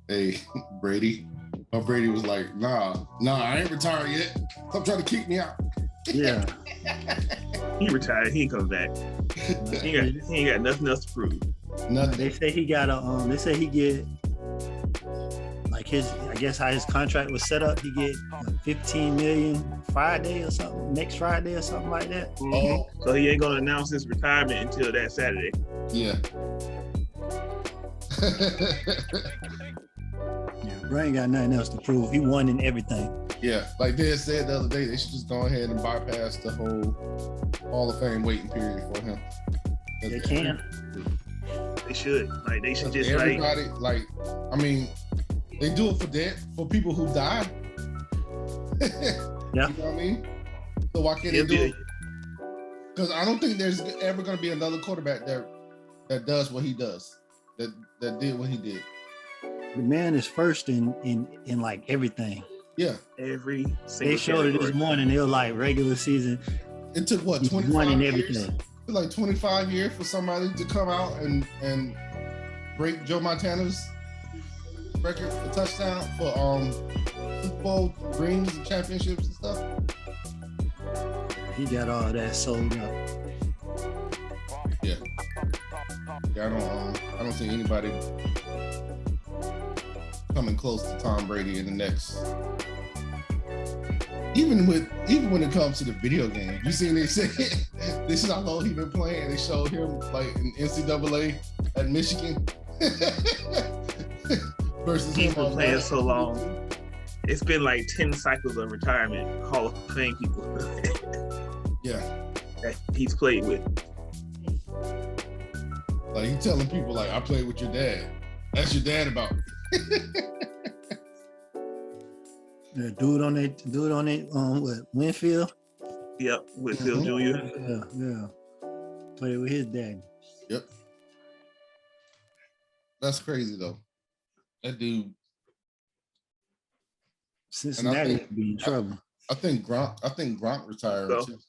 Hey, Brady. Brady was like, nah, I ain't retired yet. Stop trying to kick me out. Yeah. He retired. He ain't coming back. He ain't got nothing else to prove. Nothing. They say he got a they say he get like I guess how his contract was set up, he get like 15 million Friday or something, next Friday or something like that. Oh. So he ain't gonna announce his retirement until that Saturday. Yeah. Bro ain't got nothing else to prove. He won in everything. Yeah, like they said the other day, they should just go ahead and bypass the whole Hall of Fame waiting period for him. They can. They should. Like they should just everybody like I mean, they do it for people who died. Yeah. You know what I mean? So why can't they do it? Because I don't think there's ever going to be another quarterback that does what he does, that did what he did. The man is first in like everything. Yeah. Every single They showed it this morning. They were like regular season. It took what, 25 years? It took like 25 years for somebody to come out and break Joe Montana's record for touchdown for Super Bowl rings and championships and stuff. He got all that sold up. Yeah. I don't see anybody coming close to Tom Brady in the next. Even when it comes to the video game, you see they say this is how long he been playing. They showed him like in NCAA at Michigan versus he's been playing so long. It's been like 10 cycles of retirement Hall of Fame people. Yeah, that he's played with. Like he's telling people like, I played with your dad. Ask your dad about me. Yeah, dude on it, what, Winfield? Yep, Winfield Jr. Yeah. Played with his dad. Yep. That's crazy though. That dude. Cincinnati would be in trouble. I think Gronk retired too.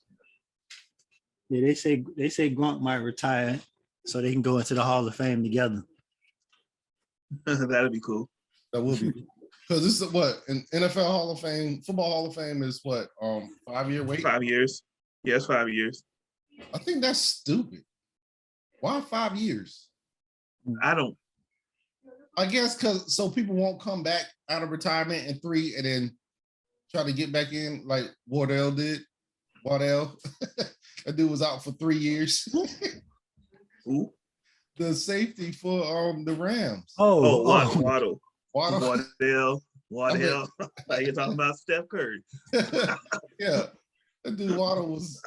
Yeah, they say Gronk might retire so they can go into the Hall of Fame together. That'd be cool. That would be. Because this is what an NFL Hall of Fame, football Hall of Fame is what 5-year wait. 5 years. Yes, 5 years. I think that's stupid. Why 5 years? I guess because so people won't come back out of retirement in 3 and then try to get back in like Wardell did. That dude was out for 3 years. Who? The safety for the Rams. Waddle. Waddell. Like you're talking about Steph Curry. Yeah. That dude Waddle was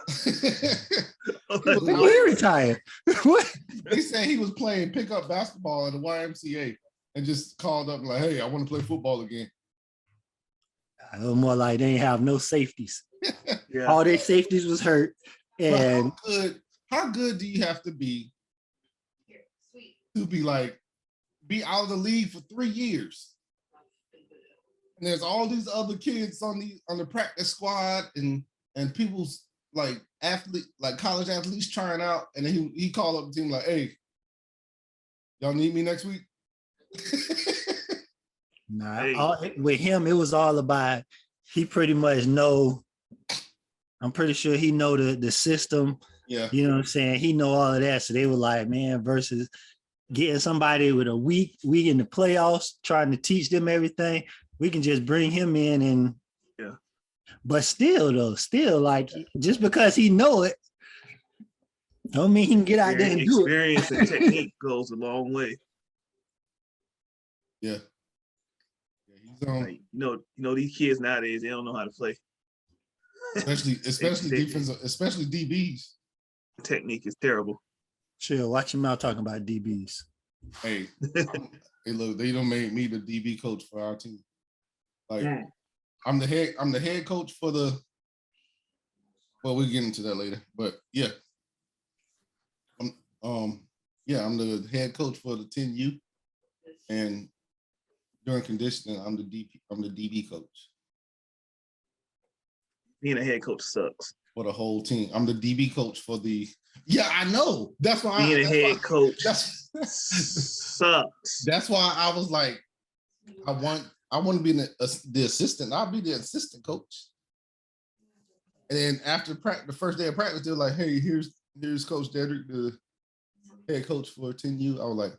he retired. What? They said he was playing pickup basketball at the YMCA and just called up like, hey, I want to play football again. It was more like they didn't have no safeties. Yeah. All their safeties was hurt. And how good do you have to be be out of the league for 3 years? And there's all these other kids on the practice squad and people's like college athletes trying out, and then he called up the team like, hey, y'all need me next week? With him, it was all about, he pretty much know, I'm pretty sure he know the system. Yeah. You know what I'm saying? He know all of that. So they were like, man, versus getting somebody with a week in the playoffs, trying to teach them everything, we can just bring him in and but still like just because he know it, don't mean he can get out there and do it. Experience and technique goes a long way. Yeah. Like, you know, these kids nowadays, they don't know how to play. Especially defensive, especially DBs. Technique is terrible. Chill, watch your mouth talking about DBs. Hey, look, they don't make me the DB coach for our team. Like, I'm the head coach for the. Well, we'll get into that later, but yeah, I'm the head coach for the 10U, and during conditioning, I'm the DB coach. Being a head coach sucks. for the whole team. I'm the DB coach for the. Yeah, I know. That's why being a head coach That's sucks. that's why I was like, I want to be the assistant. I'll be the assistant coach. And then after practice, the first day of practice, they're like, "Hey, here's Coach Dedrick, the head coach for 10U." I was like,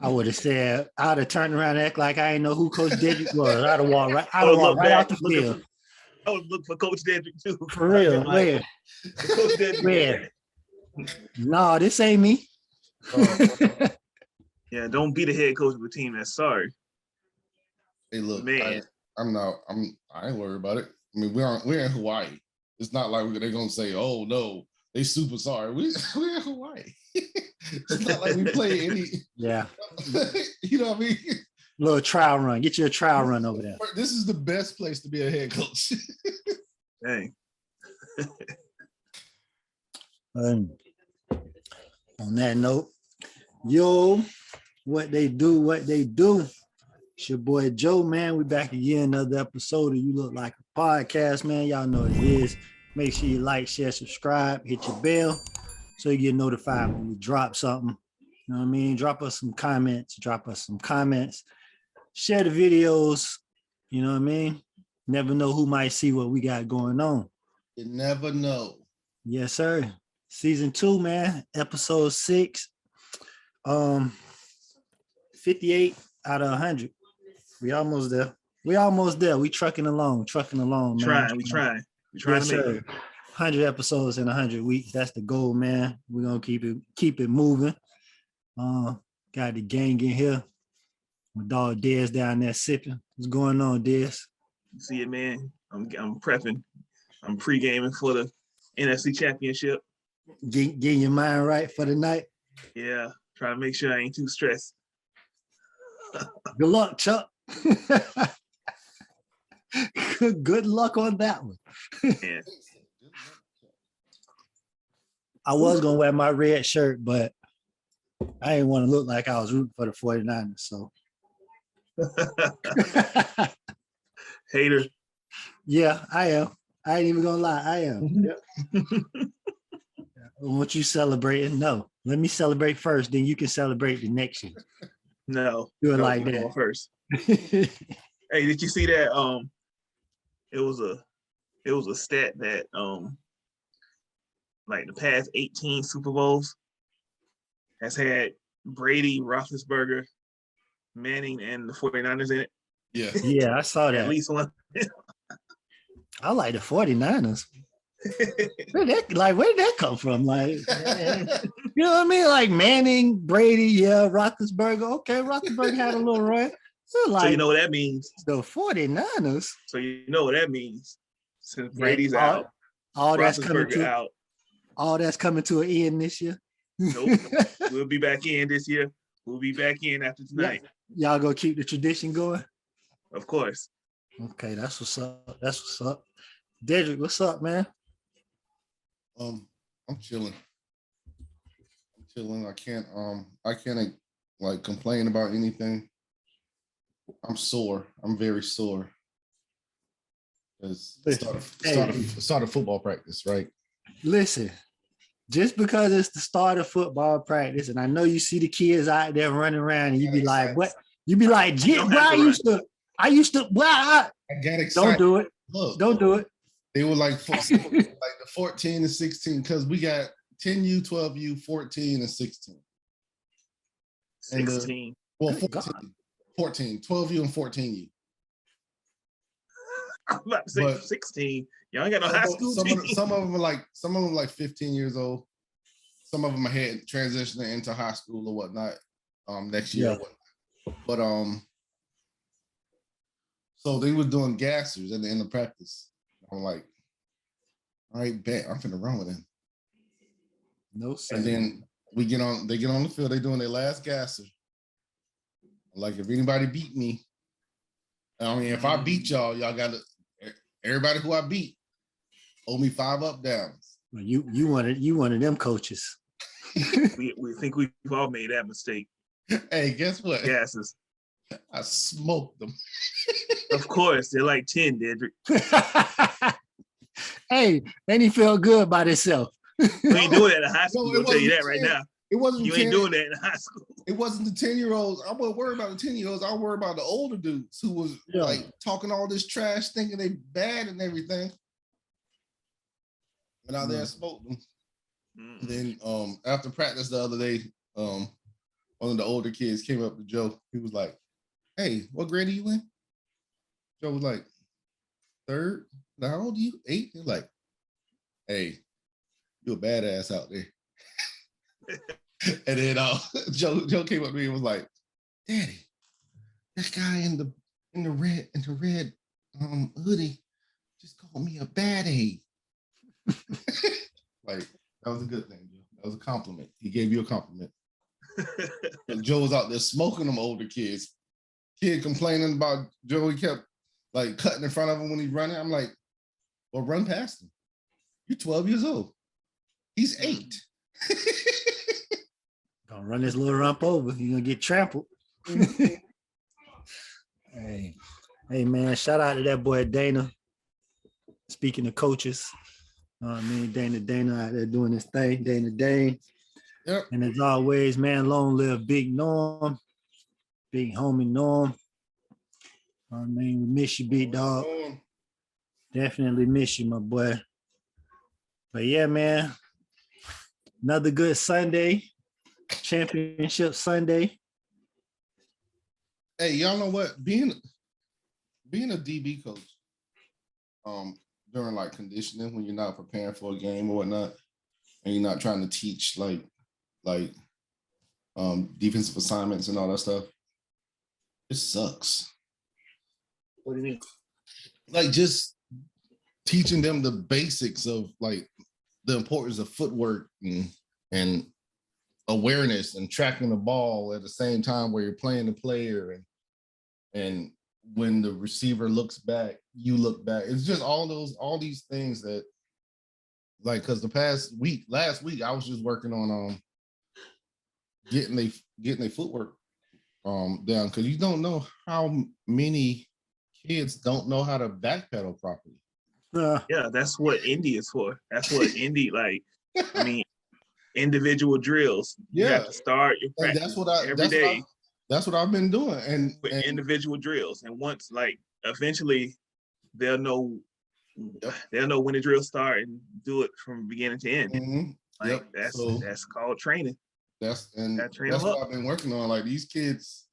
I would have said, I'd have turned around and act like I didn't know who Coach Dedrick was. I'd have walked right out the field. I would look for Coach Dedrick too. For real, like, where? Coach Dedrick. Where? No, this ain't me. Yeah, don't be the head coach of a team that's sorry. "Hey, look, Man. I ain't worried about it. I mean, we're in Hawaii. It's not like they're gonna say, "Oh no, they super sorry." We're in Hawaii. It's not like we play any. Yeah. You know what I mean? Little trial run. Get you a trial run over there. This is the best place to be a head coach. Dang. On that note, yo, what they do. It's your boy Joe, man. We back again, another episode of You Look Like a Podcast, man. Y'all know what it is. Make sure you like, share, subscribe, hit your bell so you get notified when we drop something. You know what I mean? Drop us some comments. Share the videos. You know what I mean? Never know who might see what we got going on. You never know. Yes, sir. Season 2, man. Episode 6. 58 out of 100. We almost there. We trucking along, man. We trying Yes, to make sir. it. 100 episodes in 100 weeks. That's the goal, man. We're gonna keep it moving. Got the gang in here. My dog Dez down there sipping. What's going on, Dez? See it, man. I'm prepping. I'm pre-gaming for the NFC Championship. Getting your mind right for the night. Yeah, trying to make sure I ain't too stressed. Good luck, Chuck. Good luck on that one. Yeah. I was gonna wear my red shirt, but I didn't want to look like I was rooting for the 49ers. So Hater. yeah, I am. I ain't even gonna lie, I am. Yep. Want you celebrating? No. Let me celebrate first, then you can celebrate the next year. No. Do it like that. First. Hey, did you see that? It was a stat that like the past 18 Super Bowls has had Brady, Roethlisberger, Manning, and the 49ers in it. Yeah. Yeah, I saw that. At least one. I like the 49ers. Where did that come from? Like, you know what I mean? Like Manning, Brady, yeah, Roethlisberger. Okay, Roethlisberger had a little run. So you know what that means. The 49ers. So you know what that means. Since Brady's out, all that's coming to out. All that's coming to an end this year. Nope. We'll be back in this year. We'll be back in after tonight. Yeah. Y'all gonna keep the tradition going? Of course. Okay, that's what's up. Dedrick, what's up, man? I'm chilling. I can't like complain about anything. I'm sore. I'm very sore. It's start of football practice, right? Listen, just because it's the start of football practice, and I know you see the kids out there running around, and you be like, "What?" You be like, "I used to." I get excited. Don't do it. Look, don't do it. They were like the 14 and 16 because we got 10U, 12U, 14 and 16. 16. Well, 14, 12U and 14U. I'm about to say 16. Y'all ain't got no high school team. Some of them are like 15 years old. Some of them are transitioning into high school or whatnot next year. Yeah. But so they were doing gassers at the end of practice. I'm like, all right, bet I'm finna run with him. No sense. And then they get on the field, they doing their last gasser. Like, if anybody beat me, I mean, if I beat y'all gotta, everybody who I beat owe me 5 up downs. You wanted them coaches. we think we've all made that mistake. Hey, guess what? Gases. I smoked them. Of course, they're like 10, Dedrick. Hey, and he felt good by himself. You ain't doing that in high school. No, I'll tell you that right now. It wasn't You ain't doing that in high school. It wasn't the 10-year-olds. I wasn't worried about the 10-year-olds. I was worried about the older dudes who was like talking all this trash, thinking they bad and everything. And out there and smoked them. And then after practice the other day, one of the older kids came up to Joe. He was like, "Hey, what grade are you in?" Joe was like, "Third." Now, how old are you? 8? He's like, "Hey, you a badass out there." And then Joe came up to me and was like, "Daddy, that guy in the red hoodie just called me a bad egg." Like, that was a good thing, Joe. That was a compliment. He gave you a compliment. Joe was out there smoking them older kids. Kid complaining about Joe. He kept like cutting in front of him when he's running. I'm like, well, run past him. You're 12 years old. He's 8. Gonna run this little rump over. You're gonna get trampled. Hey, man, shout out to that boy Dana. Speaking of coaches, Dana out there doing his thing, Dane. Yep. And as always, man, long live Big Norm, big homie Norm. We miss you, big dog. Definitely miss you, my boy. But yeah, man, another good Sunday, championship Sunday. Hey, y'all know what? Being a DB coach, during like conditioning when you're not preparing for a game or whatnot, and you're not trying to teach like defensive assignments and all that stuff, it sucks. What do you mean? Like just teaching them the basics of like the importance of footwork and awareness and tracking the ball at the same time where you're playing the player and when the receiver looks back, you look back. It's just all these things that like, because last week I was just working on getting their footwork down, because you don't know how many kids don't know how to backpedal properly. Yeah, that's what Indy is for. That's what Indy individual drills. You have to start your practice every day. That's what I've been doing, and individual drills. And once, like, eventually, they'll know when the drills start and do it from beginning to end. Mm-hmm. That's called training. That's what I've been working on. Like, these kids,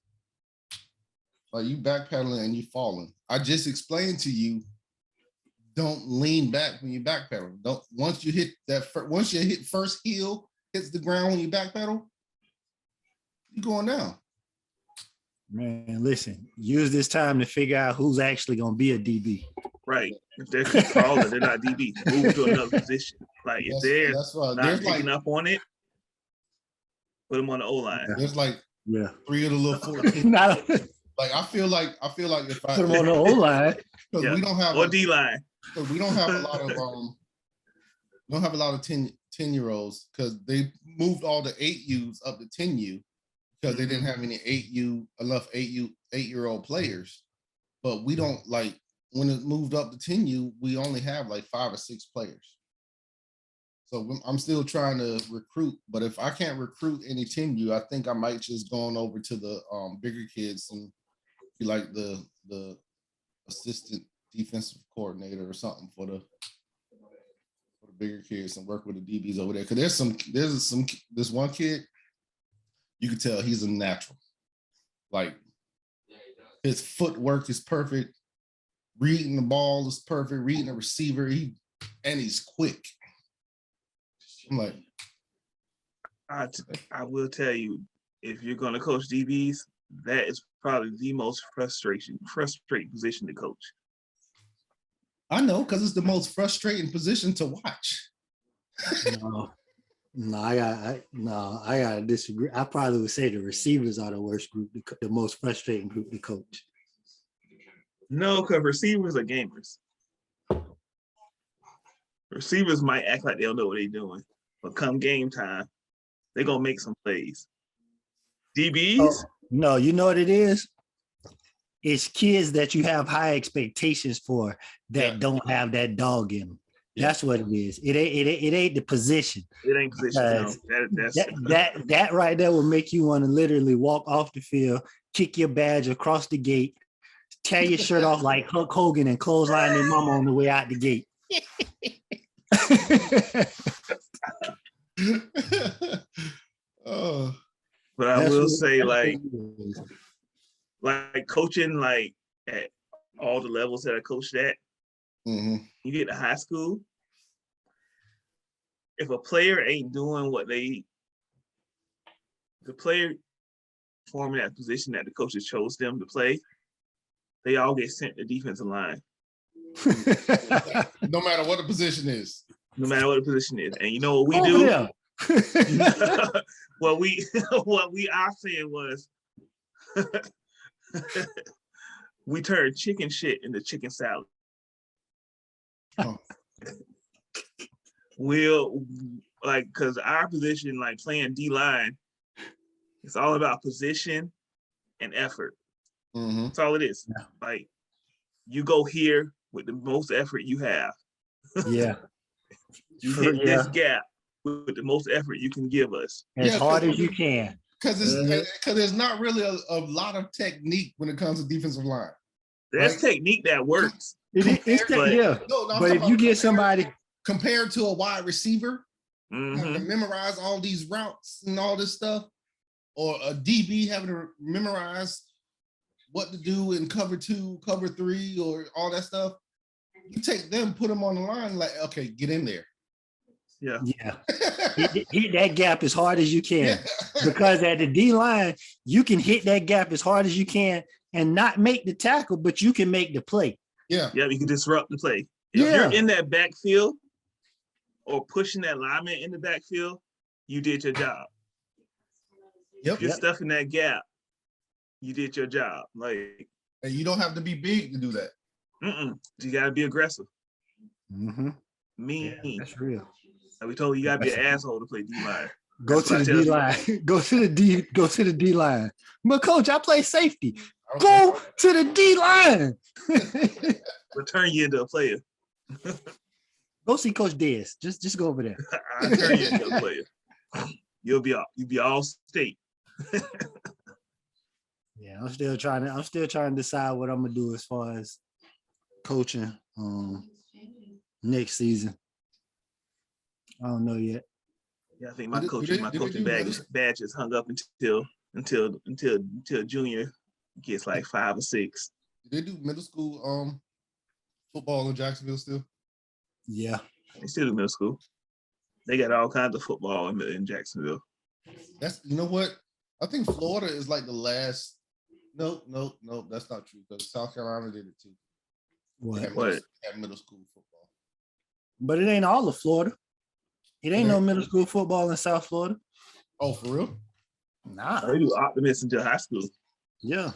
like, you backpedaling and you falling. I just explained to you, don't lean back when you backpedal. Once you hit first heel hits the ground when you backpedal, you're going down. Man, listen, use this time to figure out who's actually going to be a DB. Right. If they're keep falling, they're not DB. Move to another position. Like, if they're not picking up on it, put them on the O-line. There's like 3 of the little 14. Like, I feel like if I put them on the O-line, because we don't have or D-line. Because we don't have a lot of 10-year-olds, because they moved all the 8Us up to 10U because they didn't have any 8-year-old players. But we don't, like, when it moved up to 10U, we only have like 5 or 6 players. So I'm still trying to recruit, but if I can't recruit any 10U, I think I might just go on over to the bigger kids and be like the assistant defensive coordinator or something for the bigger kids and work with the DBs over there. Because this one kid, you can tell he's a natural. Like, his footwork is perfect, reading the ball is perfect, reading the receiver, and he's quick. I'm like, I will tell you, if you're going to coach DBs, that is probably the most frustrating position to coach. I know, because it's the most frustrating position to watch. I gotta disagree. I probably would say the receivers are the worst group, the most frustrating group to coach. No, because receivers are gamers. Receivers might act like they don't know what they're doing, but come game time, they're gonna make some plays. DBs? No, you know what it is? It's kids that you have high expectations for that don't have that dog in them. That's what it is. It ain't the position. It ain't position. No, that right there will make you want to literally walk off the field, kick your badge across the gate, tear your shirt off like Hulk Hogan, and clothesline your mama on the way out the gate. Oh, but I will say, like coaching, like at all the levels that I coached at, you get to high school. If a player ain't doing what the player forming that position that the coaches chose them to play, they all get sent to defensive line. No matter what the position is. No matter what the position is. And you know what we do? what we are saying was we turned chicken shit into chicken salad. Oh. We'll because our position, like playing D-line, it's all about position and effort. That's all it is. Yeah. Like you go here with the most effort you have. Yeah. You hit this gap with the most effort you can give us. As hard as you can. Because there's not really a lot of technique when it comes to defensive line. There's technique that works. But if you get somebody compared to a wide receiver, having to memorize all these routes and all this stuff, or a DB having to memorize what to do in cover 2, cover 3, or all that stuff, you take them, put them on the line, like, okay, get in there. Yeah. Hit that gap as hard as you can. Because at the D line, you can hit that gap as hard as you can and not make the tackle, but you can make the play. Yeah, you can disrupt the play. If you're in that backfield or pushing that lineman in the backfield, you did your job. If you're stuffing that gap, you did your job. Like, and you don't have to be big to do that. You gotta be aggressive. Mean. Yeah, that's real. And we told you gotta be an asshole to play D-line. Go to the D line. Go to the D line. But coach, I play safety. Okay. Go to the D line. We'll turn you into a player. Go see Coach Dez. Just go over there. I'll turn you into a player. You'll be all state. Yeah, I'm still trying to decide what I'm gonna do as far as coaching next season. I don't know yet. Yeah, I think my coaching badge is hung up until junior gets like 5 or 6. Did they do middle school football in Jacksonville still? Yeah. They still do middle school. They got all kinds of football in Jacksonville. You know what? I think Florida is like the last. No, that's not true because South Carolina did it too. What? At middle school football. But it ain't all of Florida. It ain't no middle school football in South Florida. Oh, for real? Nah. They do Optimist until high school. Yeah.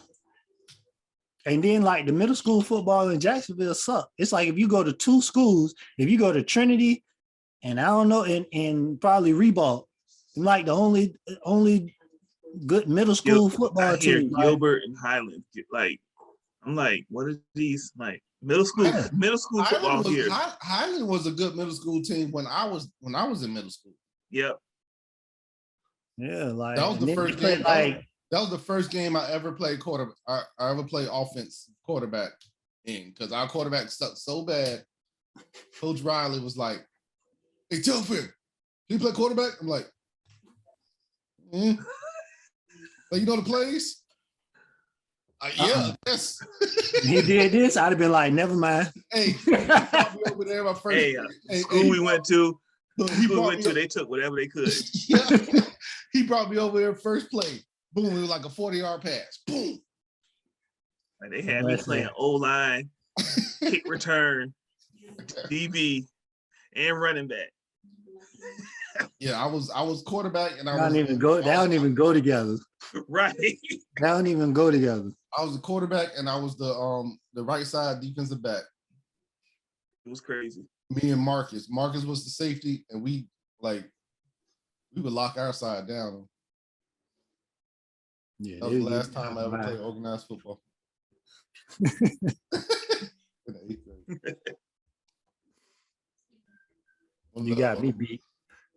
And then like the middle school football in Jacksonville suck. It's like if you go to 2 schools, if you go to Trinity and I don't know, and probably Reebok, like the only good middle school football team. Gilbert and Highland. Like, I'm like, what are these like middle school football here? Highland was a good middle school team when I was in middle school. Yep. Yeah, like that was the first game. That was the first game I ever played I ever played offense quarterback in because our quarterback sucked so bad. Coach Riley was like, "Hey, Telfin, can you play quarterback?" I'm like, Like, you know the plays? Yes. He did this, I'd have been like, never mind. Hey, he brought me over there my first school we went to, they took whatever they could. Yeah. He brought me over there first play. Boom, it was like a 40-yard pass. Boom. Like they had me playing O-line, kick return, DB, and running back. Yeah, I was quarterback and They don't even go together. Right. They don't even go together. I was the quarterback and I was the right side defensive back. It was crazy. Me and Marcus. Marcus was the safety, and we would lock our side down. Yeah, that was the last time I ever played organized football. You got me beat.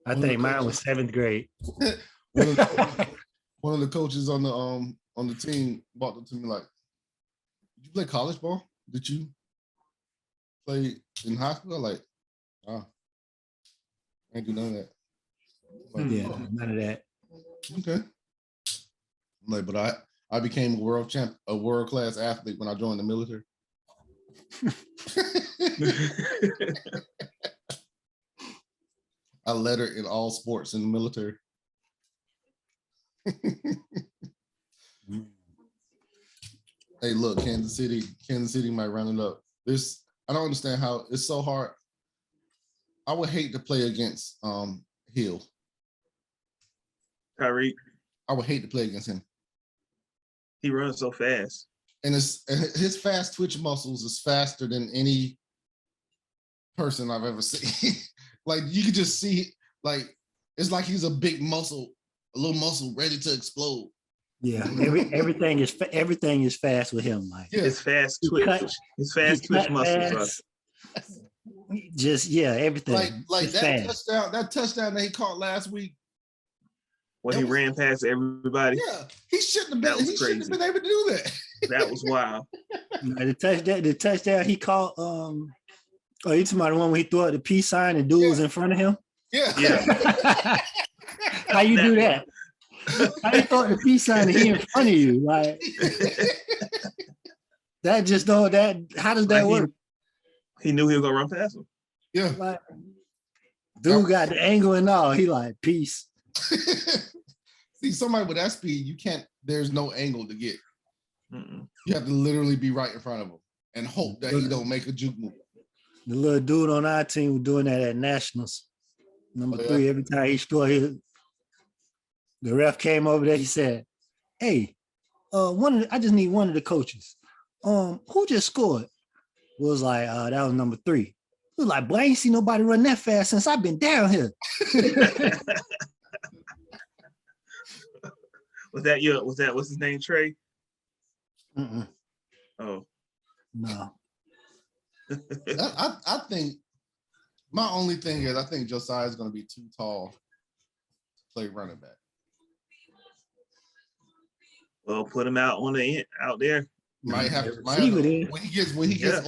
I think mine was 7th grade. One of the coaches on the team walked up to me like, "Did you play college ball? Did you play in high school?" Like, I ain't do none of that. Like, Yeah, none of that. Okay. I'm like, but I became a world class athlete when I joined the military. I lettered in all sports in the military. Hey, look, Kansas City might run it up. I don't understand how it's so hard. I would hate to play against Hill. Tyreek. I would hate to play against him. He runs so fast. And his fast twitch muscles is faster than any person I've ever seen. Like you could just see, like it's like he's a big muscle, a little muscle ready to explode. Yeah, everything is fast with him. Like it's fast twitch. It's fast twitch muscles. Just everything. Like that touchdown that he caught last week. When he ran past everybody. Yeah, he shouldn't have been. He shouldn't have been able to do that. That was wild. The touchdown he caught. Oh, you talking about the one where he threw out the peace sign and dude was in front of him? Yeah. How you do that? How you throw out the peace sign and he in front of you? Like that just don't that. How does that work? He knew he was gonna run past him. Yeah. Like, dude got the angle and all. He like peace. See, somebody with that speed, there's no angle to get. Mm-mm. You have to literally be right in front of him and hope that he don't make a juke move. The little dude on our team was doing that at Nationals. Number 3, every time he scored, the ref came over there, he said, "Hey, I just need one of the coaches. Who just scored?" It was like, that was number 3. It was like, "Boy, I ain't seen nobody run that fast since I've been down here." What's his name, Trey? Mm-mm. Oh. No. I think my only thing is I think Josiah is going to be too tall to play running back. Well, put him out there. Might have when he gets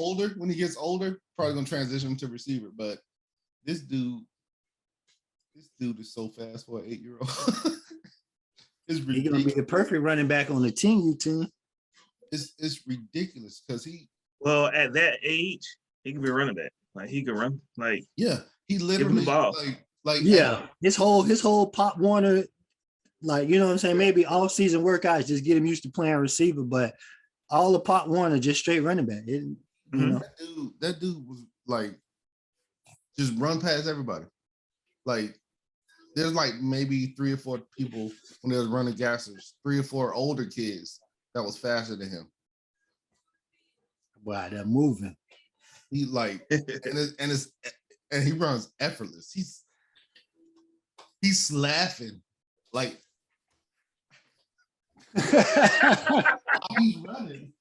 older, probably gonna transition to receiver. But this dude is so fast for an 8-year-old. He's gonna be the perfect running back on the team. It's ridiculous because at that age he can be running back. Like he can run. Like he literally give him the ball. His whole Pop Warner, like you know what I'm saying. Maybe all season workouts just get him used to playing receiver, but all the Pop Warner just straight running back. You know that dude was like just run past everybody. Like there's like maybe 3 or 4 people when they was running gassers, 3 or 4 older kids that was faster than him. Wow, they're moving. He like and he runs effortless. He's laughing like he's running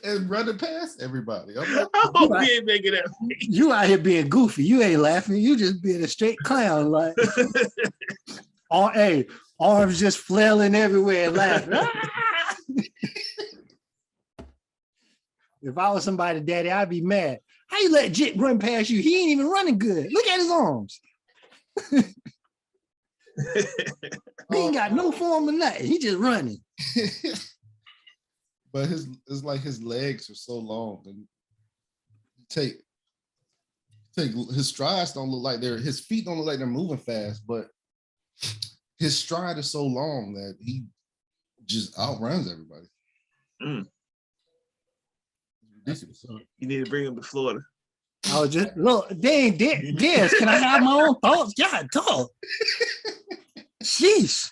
and running past everybody. I'm like, I hope he ain't making that. You out here being goofy. You ain't laughing. You just being a straight clown. Like, arms just flailing everywhere and laughing. If I was somebody, daddy, I'd be mad. How you let Jit run past you? He ain't even running good. Look at his arms. He ain't got no form or nothing. He just running. But it's like his legs are so long, and take his strides don't look like his feet don't look like they're moving fast, but his stride is so long that he just outruns everybody. Ridiculous. You need to bring him to Florida. I was just look, dang, Des, can I have my own thoughts? God, talk. Sheesh.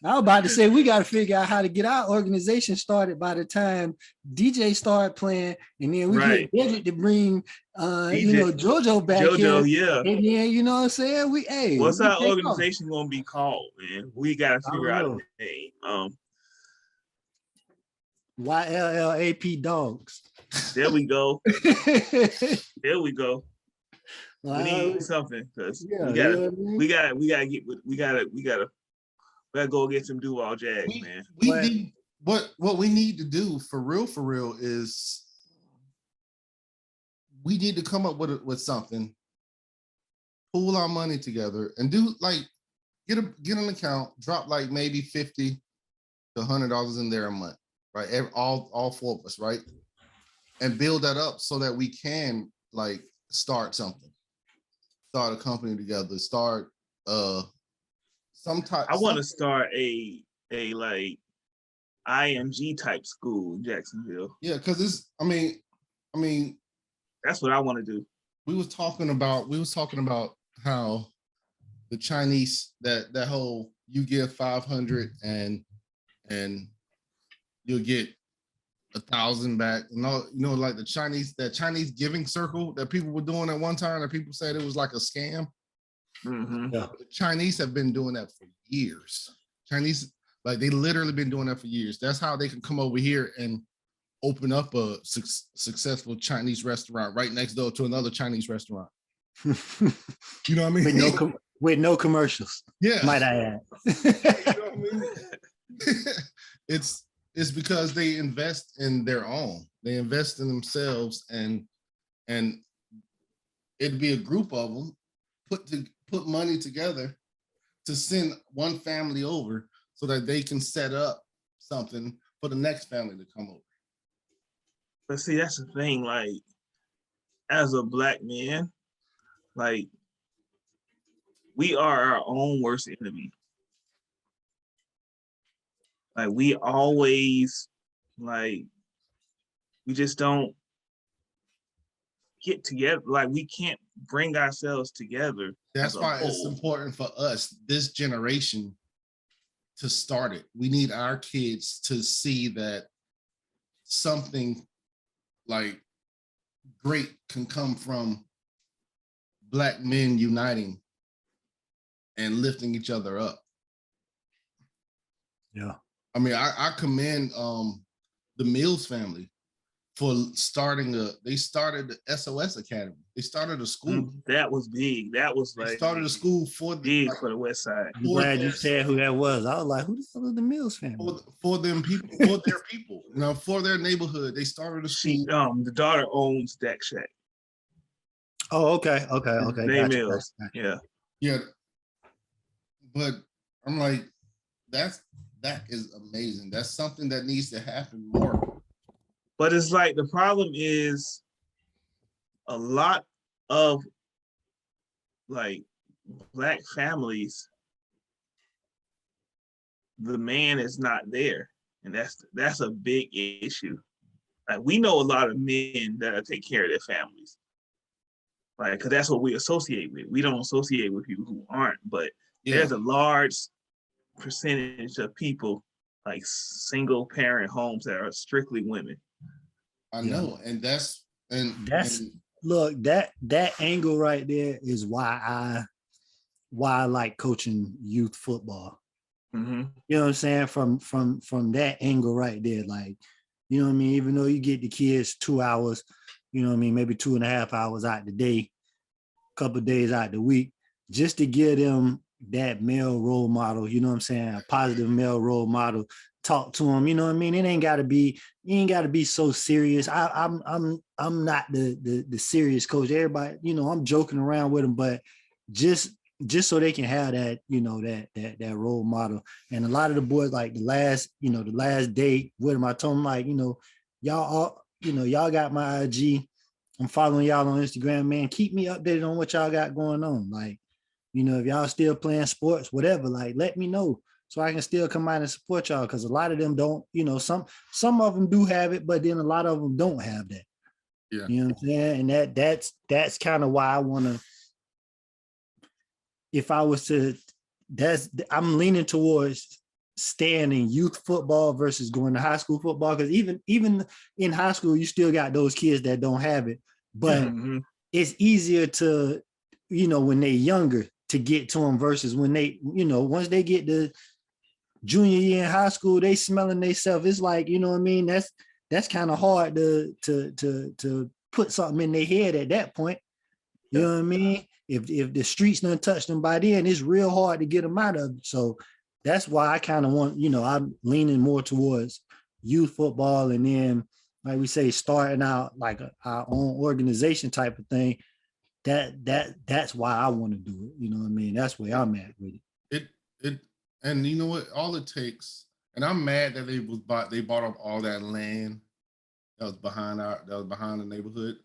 I was about to say we got to figure out how to get our organization started by the time DJ started playing, and then we get Digit to bring JoJo back JoJo, here. And then you know what I'm saying? What's our organization gonna be called, man? We gotta figure out a name. YLLAP Dogs. There we go. There we go. We need to do something because Yeah, we you know gotta, what I mean? we gotta go get some Duval Jags, man. We need what we need to do for real is we need to come up with something, pool our money together, and do like get an account, drop like maybe $50 to $100 in there a month, right? All four of us, right? And build that up so that we can like start something, start a company together, start some type. I want to start a like IMG type school in Jacksonville. Yeah, because it's. I mean, that's what I want to do. We was talking about how the Chinese that whole you give 500 and you'll get 1,000 back. Like that Chinese giving circle that people were doing at one time that people said it was like a scam. Mm-hmm. Yeah. The Chinese have been doing that for years. Chinese, like they literally been doing that for years. That's how they can come over here and open up a successful Chinese restaurant right next door to another Chinese restaurant. You know what I mean? With no commercials. Yeah. Might I add. You know what I mean? It's because they invest in their own. They invest in themselves, and it'd be a group of them put money together to send one family over so that they can set up something for the next family to come over. But see, that's the thing. Like, as a Black man, like we are our own worst enemy. Like we always, like, we just don't get together. Like we can't bring ourselves together. That's why it's important for us, this generation, to start it. We need our kids to see that something like great can come from Black men uniting and lifting each other up. Yeah. I mean, I commend the Mills family for they started the SOS Academy. They started a school. That was big. That was like, they started a school for for the West Side. I'm glad you said who that was. I was like, who the hell is the Mills family? For them people, for their people, for their neighborhood. They started a school. The daughter owns Dak Shack. Oh, okay. Name Mills. Yeah. Yeah. But I'm like, that is amazing. That's something that needs to happen more. But it's like the problem is a lot of like Black families, the man is not there. And that's a big issue. Like we know a lot of men that take care of their families. Like, because that's what we associate with. We don't associate with people who aren't, but there's a large percentage of people like single parent homes that are strictly women. I know, and that's look, that angle right there is why I like coaching youth football. Mm-hmm. You know what I'm saying? From that angle right there, like, you know what I mean? Even though you get the kids 2 hours, you know what I mean, maybe 2.5 hours out the day, a couple of days out the week, just to give them that male role model, you know what I'm saying? A positive male role model. Talk to them, you know what I mean? You ain't gotta be so serious. I'm not the serious coach. Everybody, I'm joking around with them, but just so they can have that, that role model. And a lot of the boys, like the last day with them, I told them, like, y'all got my IG. I'm following y'all on Instagram, man. Keep me updated on what y'all got going on. Like, if y'all still playing sports, whatever, like, let me know so I can still come out and support y'all. Cause a lot of them don't, some of them do have it, but then a lot of them don't have that. Yeah. You know what I'm saying? And that's kind of why I want to, if I was to, I'm leaning towards staying in youth football versus going to high school football. Cause even in high school, you still got those kids that don't have it, but it's easier to, when they're younger, to get to them versus when they, once they get to junior year in high school, they smelling themselves. It's like, you know what I mean? That's kind of hard to put something in their head at that point. You know what I mean? If the streets done touched them by then, it's real hard to get them out of it. So that's why I kind of want, I'm leaning more towards youth football, and then, like we say, starting out like our own organization type of thing. That's why I want to do it. You know what I mean? That's where I'm at with it. And you know what? All it takes, and I'm mad that they bought up all that land that was behind the neighborhood.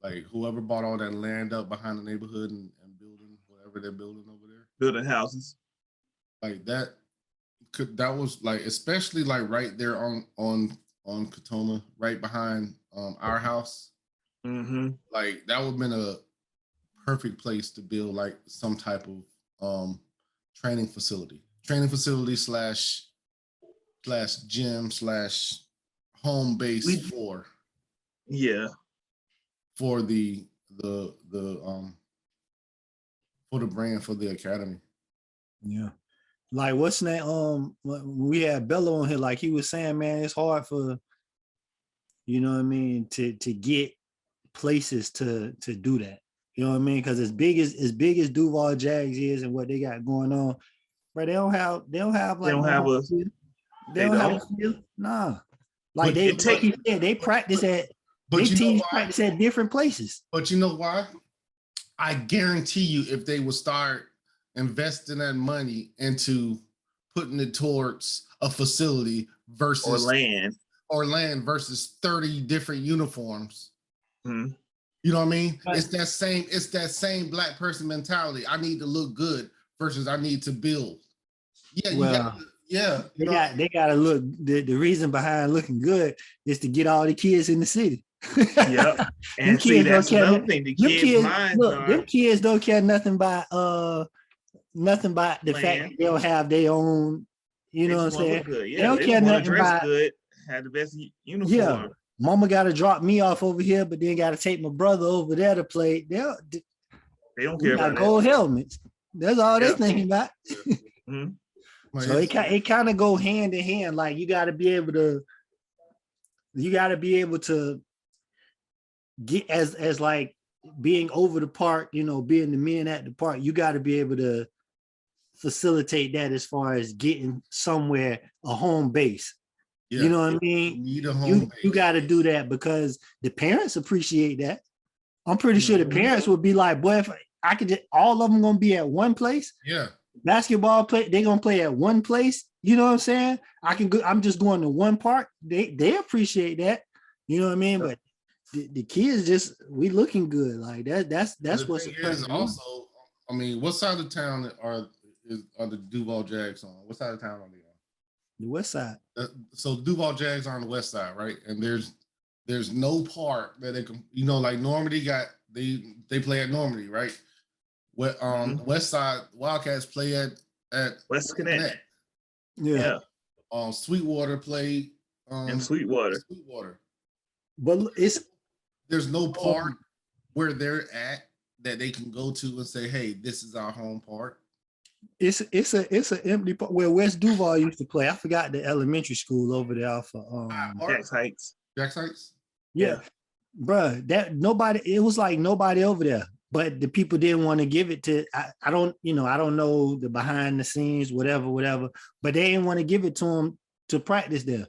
Like whoever bought all that land up behind the neighborhood and building whatever they're building over there. Building houses. Like that was like, especially like right there on Katoma, right behind our house. Mm-hmm. Like that would have been a perfect place to build like some type of training facility slash gym slash home base for the brand, for the academy. Yeah. Like what's that? We had Bello on here, like he was saying, man, it's hard for, you know what I mean, to get places to do that. You know what I mean? Because as big as Duval Jags is and what they got going on, but they don't have a field. Nah. Like they practice at, they teams practice at different places. But you know why? I guarantee you, if they would start investing that money into putting it towards a facility versus land versus 30 different uniforms. Mm-hmm. You know what I mean? Right. It's that same black person mentality. I need to look good versus I need to build. Yeah, they gotta look. The reason behind looking good is to get all the kids in the city. Yeah, and see, that's another thing. Them kids don't care nothing about the fact that they'll have their own. You know what I'm saying? Yeah, they don't care nothing about good. Have the best uniform. Yeah, mama got to drop me off over here, but then got to take my brother over there to play. They don't care about gold helmets. That's all they thinking about. Mm-hmm. So it kind of go hand in hand. Like you got to be able to get as like being over the park, being the men at the park. You got to be able to facilitate that as far as getting somewhere, a home base. Yeah. You know what I mean? You need a home base. You got to do that because the parents appreciate that. I'm pretty sure the parents would be like, boy, if I could just, all of them going to be at one place. Yeah. Basketball play, they're going to play at one place. You know what I'm saying? I'm just going to one park. They appreciate that. You know what I mean? But the kids we looking good. Like that's what's also, I mean, what side of town are the Duval Jags on? What side of town are they on? The west side. So Duval Jags are on the west side, right? And there's no park that they can, like Normandy they play at Normandy, right? What the west side Wildcats play at West Connect. Yeah. Sweetwater play in Sweetwater. But there's no park where they're at that they can go to and say, hey, this is our home park. It's an empty park where West Duval used to play. I forgot the elementary school over there for Jack's Heights. Jack's Heights? Yeah. Bruh, it was like nobody over there. But the people didn't want to give it to, I don't know the behind the scenes, whatever, but they didn't want to give it to them to practice there.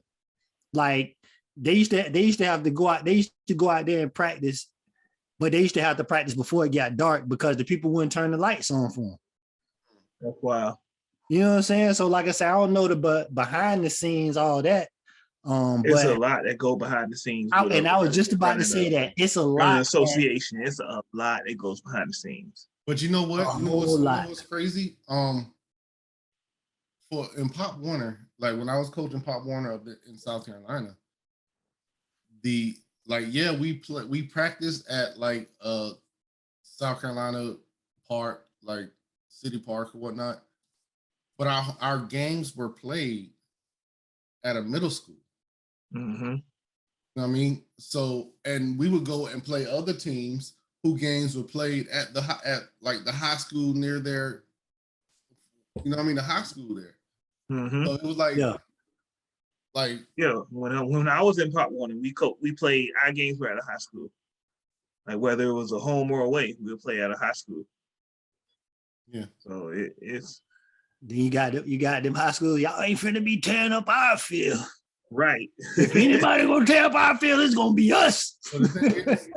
Like they used to have to go out, they used to go out there and practice, but they used to have to practice before it got dark because the people wouldn't turn the lights on for them. That's wild. You know what I'm saying? So like I said, I don't know the behind the scenes, all that. It's a lot that go behind the scenes. And I was just about to say that it's a lot. Association, it's a lot that goes behind the scenes. But you know what? What's crazy? In Pop Warner, like when I was coaching Pop Warner up in South Carolina, we practiced at like South Carolina Park, like City Park or whatnot. But our games were played at a middle school. Mm-hmm. You know what I mean? So, and we would go and play other teams who games were played at the high school near there. You know what I mean? The high school there. Mm-hmm. So it was like, when I was in Pop Warner, we played, our games were at a high school. Like whether it was a home or away, we'll play at a high school. Yeah. So it's Then you got them high schools. Y'all ain't finna be tearing up our field. right. If anybody gonna tear up our field, it's gonna be us. So the thing is,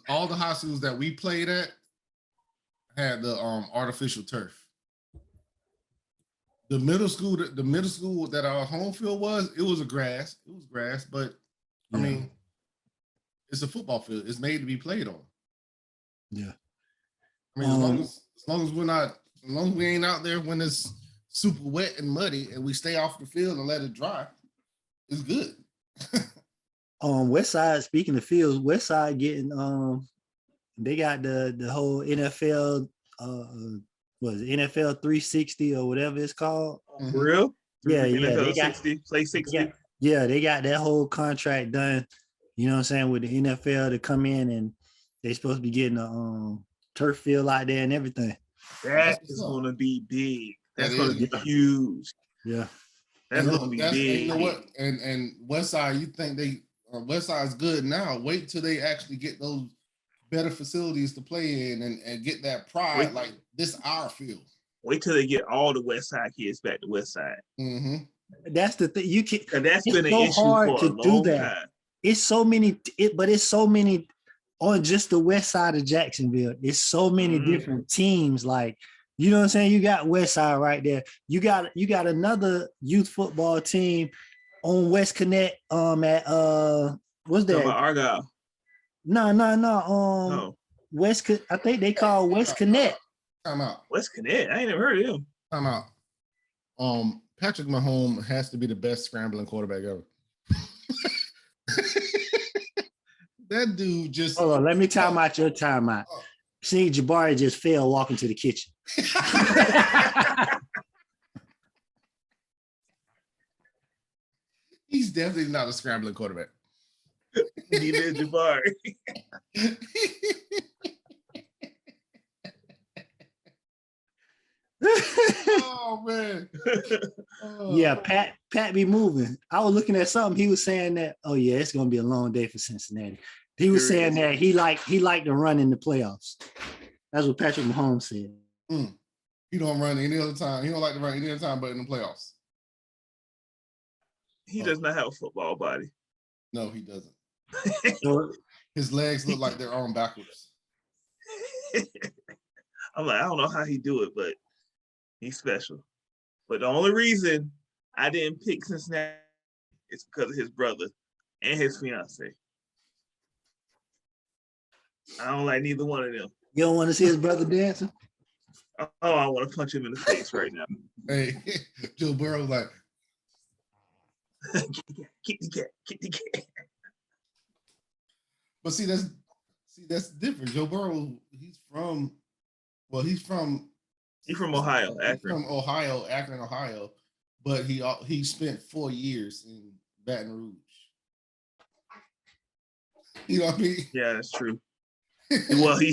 all the high schools that we played at had the artificial turf. The middle school that our home field was, it was grass, but I mean, it's a football field. It's made to be played on. Yeah. I mean, as long as we ain't out there when it's super wet and muddy and we stay off the field and let it dry, it's good. West Side, speaking of fields, West Side getting they got the whole NFL was it NFL 360 or whatever it's called. For real? Yeah, NFL they got 60, play 60. Yeah, they got that whole contract done. You know what I'm saying, with the NFL to come in, and they supposed to be getting a turf field out there and everything. That is going to be big. That's going to be huge. Yeah, that's going to be big. You know what? And Westside, you think Westside's good now? Wait till they actually get those better facilities to play in and get that pride. Like this, our field. Wait till they get all the Westside kids back to Westside. Mm-hmm. That's the thing. You can. That's been an so issue hard for to a do long that. time. It's so many, but it's so many on just the west side of Jacksonville. It's so many different teams. Like, you know what I'm saying? You got West Side right there. You got another youth football team on West Connect. At what's that? Argyle. No. West. I think they call West Connect. Time out. West Connect. I ain't never heard of him. Time out. Patrick Mahomes has to be the best scrambling quarterback ever. That dude just. Hold on, let me time out your timeout. See, Jabari just fell walking to the kitchen. He's definitely not a scrambling quarterback. Neither is Jabari. Oh man. Yeah, Pat be moving. I was looking at something. He was saying that, oh yeah, it's gonna be a long day for Cincinnati. He was saying that he liked to run in the playoffs. That's what Patrick Mahomes said. He don't run any other time. He don't like to run any other time but in the playoffs. He does not have a football body. No, he doesn't. His legs look like they're on backwards. I'm like, I don't know how he do it, but he's special. But the only reason I didn't pick Cincinnati is because of his brother and his fiance. I don't like neither one of them. You don't want to see his brother dancing? Oh, I want to punch him in the face right now. Hey, Joe Burrow's like, kick the cat. But see, that's different. Joe Burrow, he's from Ohio, Akron. Oh, He's from Ohio, Akron, Ohio. But he spent 4 years in Baton Rouge. You know what I mean? Yeah, that's true. Well, he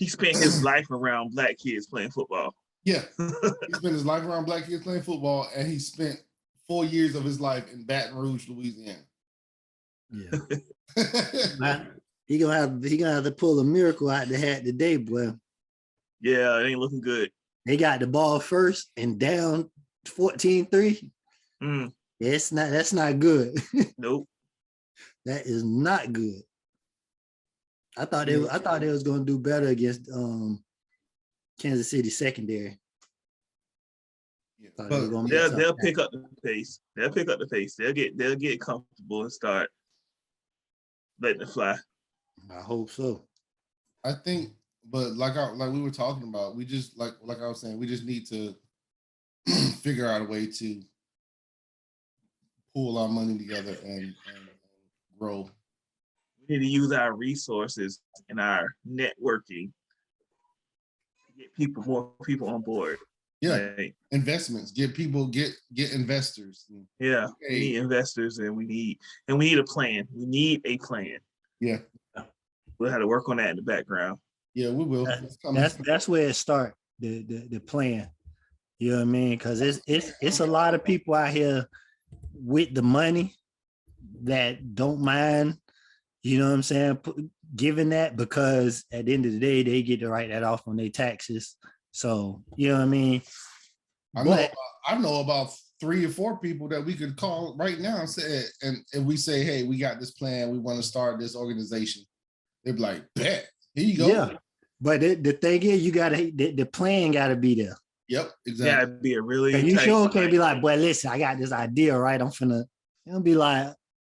spent his life around black kids playing football. Yeah, he spent his life around black kids playing football, and he spent 4 years of his life in Baton Rouge, Louisiana. Yeah, he gonna have to pull a miracle out the hat today, boy. Yeah, it ain't looking good. They got the ball first and down 14-3. That's not good. Nope. That is not good. I thought they was gonna do better against Kansas City secondary. But they'll pick up the pace. They'll get comfortable and start letting it fly. I hope so. I think, but like we were talking about, we just like I was saying, we just need to figure out a way to pool our money together and grow. We need to use our resources and our networking to get more people on board. Yeah, right. Investments. Get investors. Yeah, we need investors, and we need a plan. We need a plan. Yeah, we'll have to work on that in the background. Yeah, we will. That's where it starts. The plan. You know what I mean? Because it's a lot of people out here with the money that don't mind. You know what I'm saying? giving that because at the end of the day, they get to write that off on their taxes. So, you know what I mean? I know about 3 or 4 people that we could call right now and say, and we say, hey, we got this plan. We want to start this organization. They'd be like, bet, here you go. Yeah. But the thing is, you gotta the plan gotta be there. Yep, exactly. Gotta be a really. And you sure can't be like, boy, listen, I got this idea, right? I'm finna. It'll be like,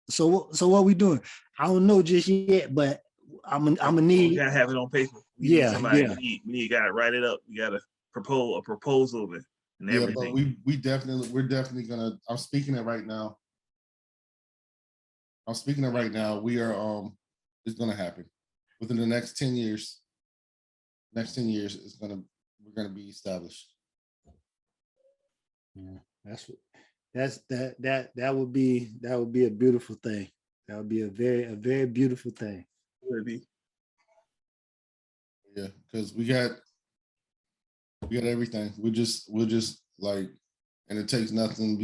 so what we doing? I don't know just yet, but I'm gonna need. We gotta have it on paper. We need somebody. We gotta write it up. We gotta propose a proposal and everything. But we're definitely gonna. I'm speaking it right now. We are. It's gonna happen within the next 10 years. Next 10 years, we're gonna be established. Yeah, that would be a beautiful thing. That would be a very beautiful thing. Would be. Yeah, because we got everything. We're just like, and it takes nothing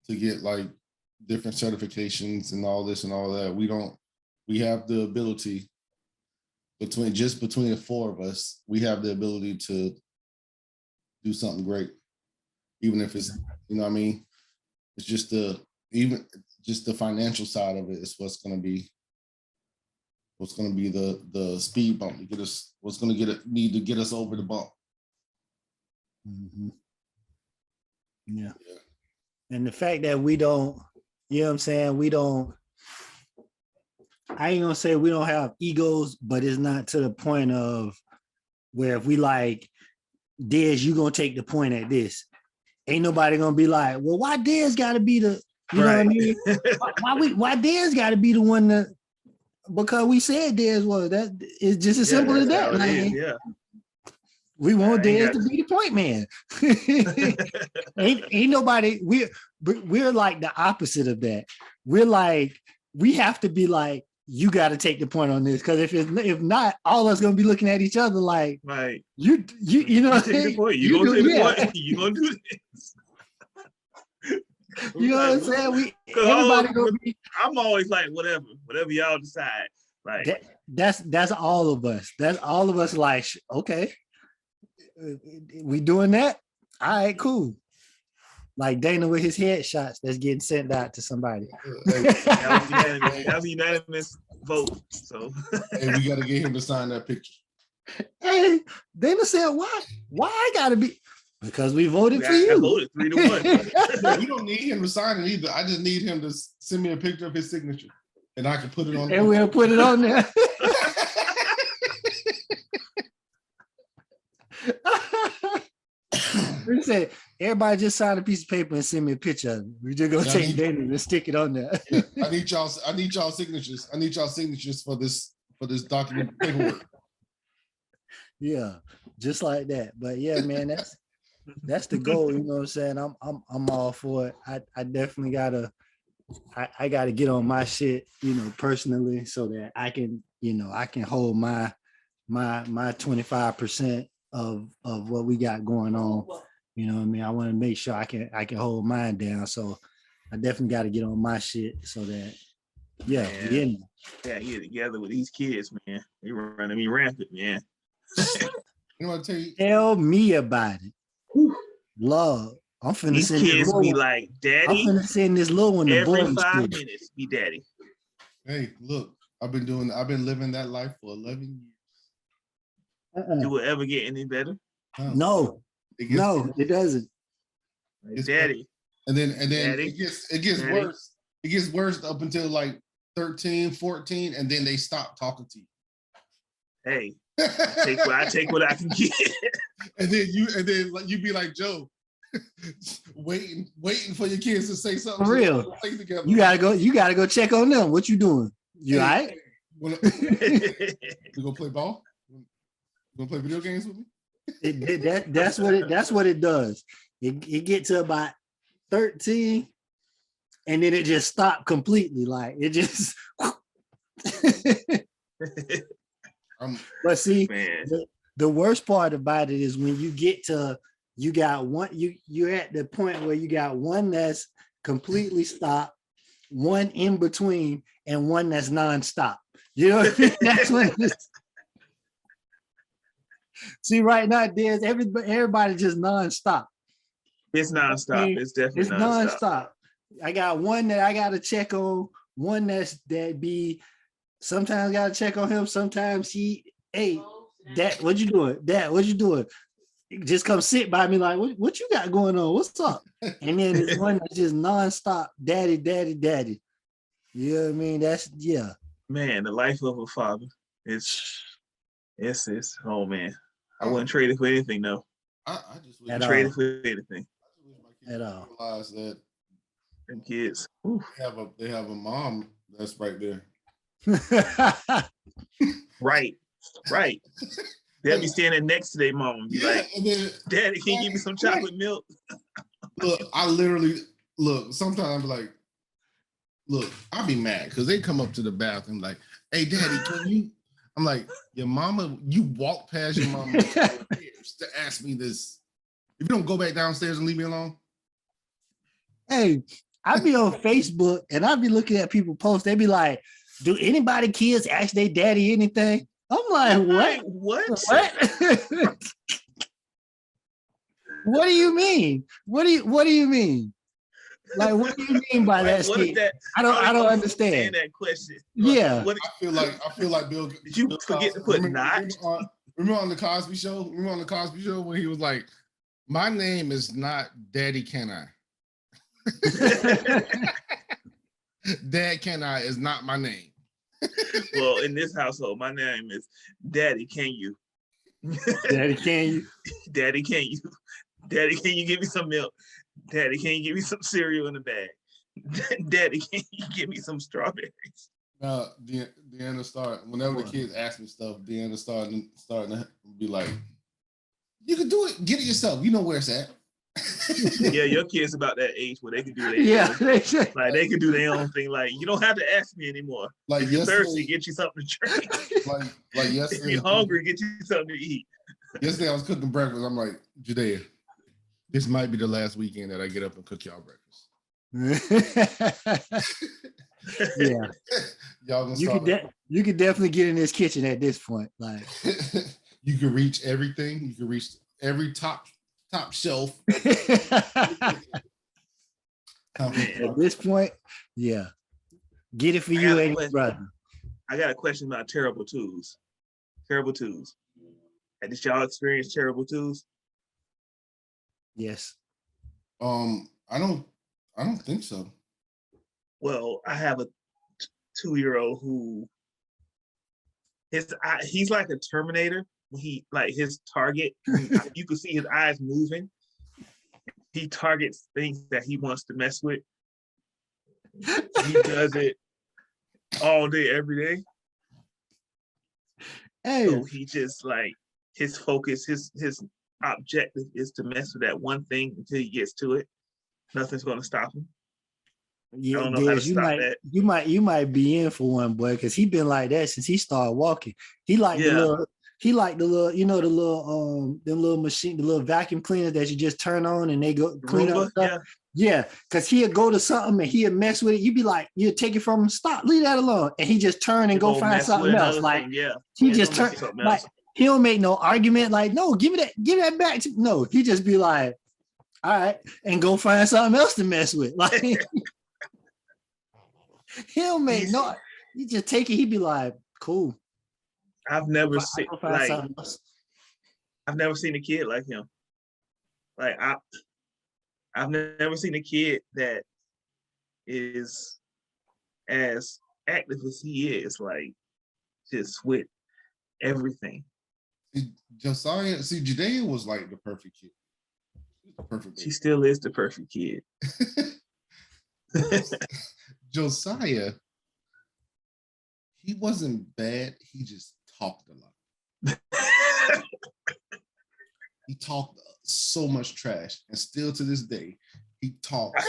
to get like different certifications and all this and all that. We have the ability between the 4 of us, we have the ability to do something great. Even if it's, you know what I mean? It's just the financial side of it is what's gonna be the speed bump to get us, need to get us over the bump. Mm-hmm. Yeah. And the fact that we don't, you know what I'm saying? I ain't gonna say we don't have egos, but it's not to the point of where if we like, Dez, you gonna take the point at this. Ain't nobody gonna be like, well, why Dez gotta be the, you know what I mean? why Dez gotta be the one that, because we said Dez was, that it's just as simple as that. Like, we want Dez to be the point man. ain't nobody, we're like the opposite of that. We're like, we have to be like, you got to take the point on this, because if not, all of us gonna be looking at each other like, right. You know what I'm saying? You gonna take the point. You gonna do this. You know what I'm saying? Everybody gonna be. I'm always like, whatever y'all decide. Like that's all of us. That's all of us. Like, okay, we doing that. All right, cool. Like Dana with his headshots that's getting sent out to somebody. That was a unanimous vote. So hey, we gotta get him to sign that picture. Hey, Dana said, why? Why I gotta be? Because we voted for you. I voted 3-1. We don't need him to sign it either. I just need him to send me a picture of his signature, and I can put it on. And we'll put it on there. We said, everybody just sign a piece of paper and send me a picture of it. We just gonna take Dana and stick it on there. Yeah, I need y'all signatures. I need y'all signatures for this document paperwork. Yeah, just like that. But yeah, man, that's the goal. You know what I'm saying? I'm all for it. I definitely gotta get on my shit, you know, personally, so that I can hold my 25% of what we got going on. You know what I mean? I want to make sure I can hold mine down. So I definitely got to get on my shit so that get together with these kids, man. They running me rampant, man. You know what I tell you? Tell me about it. Whew. Love. I'm finna these send kids be like, Daddy. I'm finna send this little one to every 5 minutes. Be Daddy. Hey, look, I've been living that life for 11 years. Do it ever get any better? No, it doesn't. It's Daddy. And then Daddy. it gets Daddy. worse. It gets worse up until like 13, 14, and then they stop talking to you. Hey, I take what I can get. and then you be like Joe, waiting for your kids to say something. For real. You gotta go check on them. What you doing? You all right? You gonna play ball? You gonna play video games with me? That's what it does. It gets to about 13, and then it just stopped completely. Like it just. But see, the worst part about it is when you get to you're at the point where you got one that's completely stopped, one in between, and one that's nonstop. You know what I mean? That's when it's, see, right now, there's everybody just nonstop. It's nonstop. It's definitely it's nonstop. I got one that I gotta check on, one that be sometimes gotta check on him, sometimes hey, Dad, what you doing? Dad, what you doing? Just come sit by me like, what you got going on? What's up? And then there's one that's just nonstop, daddy, daddy, daddy. You know what I mean? That's Man, the life of a father. It's oh man. I wouldn't trade it for anything though. I just wouldn't trade it for anything. At all. Realize that and kids. They have a mom that's right there. Right. They'll be standing next to their mom and be like, Daddy, can you give me some chocolate milk? Look, I literally sometimes I'm like, look, I'll be mad because they come up to the bathroom like, hey daddy, can you? I'm like, your mama, you walk past your mama to ask me this. If you don't go back downstairs and leave me alone. Hey, I be on Facebook and I be looking at people post. They be like, do anybody kids ask their daddy anything? I'm like, what? What do you mean? What do you mean? Like, what do you mean by that statement? I don't understand that question. Yeah. I feel like Bill. Did you forget to put not? Remember on the Cosby Show? Remember on the Cosby Show when he was like, my name is not Daddy Can I? Dad Can I is not my name. Well, in this household, my name is Daddy Can You? Daddy Can You? Daddy Can You? Daddy, can you give me some milk? Daddy, can you give me some cereal in the bag? Daddy, can you give me some strawberries? Deanna whenever the kids ask me stuff, Deanna starting to be like, you can do it. Get it yourself. You know where it's at. Yeah, your kids about that age where they can do their own. Like they can do their own thing. Like you don't have to ask me anymore. Like if you're thirsty, get you something to drink. like yesterday, if you're hungry, get you something to eat. Yesterday I was cooking breakfast. I'm like, Judea, this might be the last weekend that I get up and cook y'all breakfast. Yeah, y'all gonna you could definitely get in this kitchen at this point. Like you can reach everything. You can reach every top shelf. At this point, yeah. Get it for you and your brother. I got a question about terrible twos. Terrible twos. Did y'all experience terrible twos? Yes. I don't think so. Well, I have a 2-year-old who he's like a Terminator. He like his target, you can see his eyes moving. He targets things that he wants to mess with. He does it all day, every day. Hey. So he just like his focus, his objective is to mess with that one thing until he gets to it. Nothing's gonna stop him. Yeah, I don't know how to stop that. You might be in for one, boy, because he been like that since he started walking. He like the little, you know, the little machine, the little vacuum cleaner that you just turn on and they go clean up stuff. Yeah, because he'll go to something and he'll mess with it. You be like, you take it from him, stop, leave that alone. And he just turn and go find something else. Like he just turn like he don't make no argument, like, no, give that back to no, he just be like, all right, and go find something else to mess with. Like he'll make no, you just take it, he'd be like, cool. I've never seen a kid like him. Like I've never seen a kid that is as active as he is, like just with everything. Josiah, Judea was like the perfect kid. She still is the perfect kid. Josiah, he wasn't bad. He just talked a lot. He talked so much trash, and still to this day, he talks.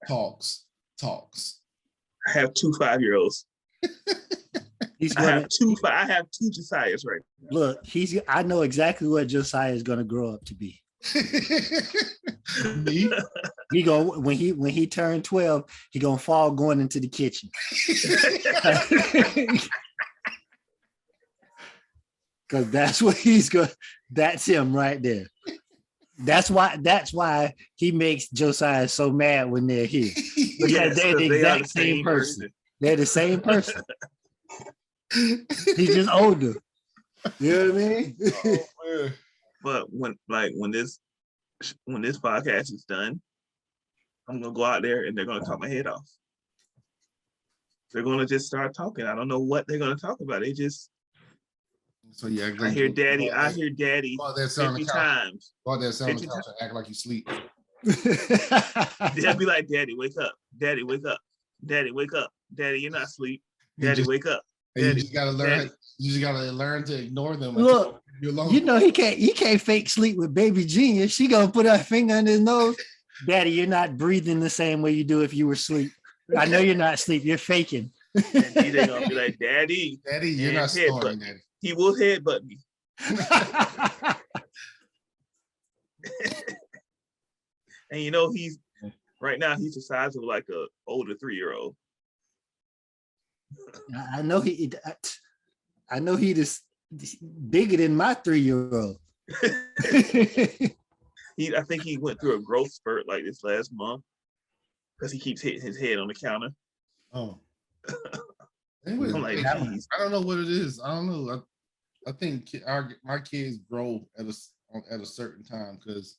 I have 2 5-year-olds. I have two Josiahs right now. Look, I know exactly what Josiah is gonna grow up to be. Me? He when he turned 12, he gonna fall going into the kitchen. Because that's what he's going. That's him right there. That's why he makes Josiah so mad when they're here. Because Yes, they're the they are exact the same person. They're the same person. He's just older. You know what I mean? Oh, But when this podcast is done, I'm gonna go out there and they're gonna talk my head off. They're gonna just start talking. I don't know what they're gonna talk about. They just so yeah, I hear daddy 50 times. Go out there, sit on the couch and act like you sleep. They'll be like, Daddy, wake up. Daddy, wake up. Daddy, wake up. Daddy, you're not asleep. Daddy, wake up. Daddy, you just gotta learn. Daddy. You just gotta learn to ignore them. Look, you know he can't fake sleep with baby Genius. She gonna put her finger on his nose. Daddy, you're not breathing the same way you do if you were asleep. I know you're not asleep. You're faking. And they're gonna be like, Daddy, you're not snoring, Daddy. He will headbutt me. And you know he's right now he's the size of like a older 3-year-old. I know he just bigger than my 3-year-old. I think he went through a growth spurt like this last month because he keeps hitting his head on the counter. Oh. Anyways, I'm like, I don't know what it is. I don't know. I think my kids grow at a certain time because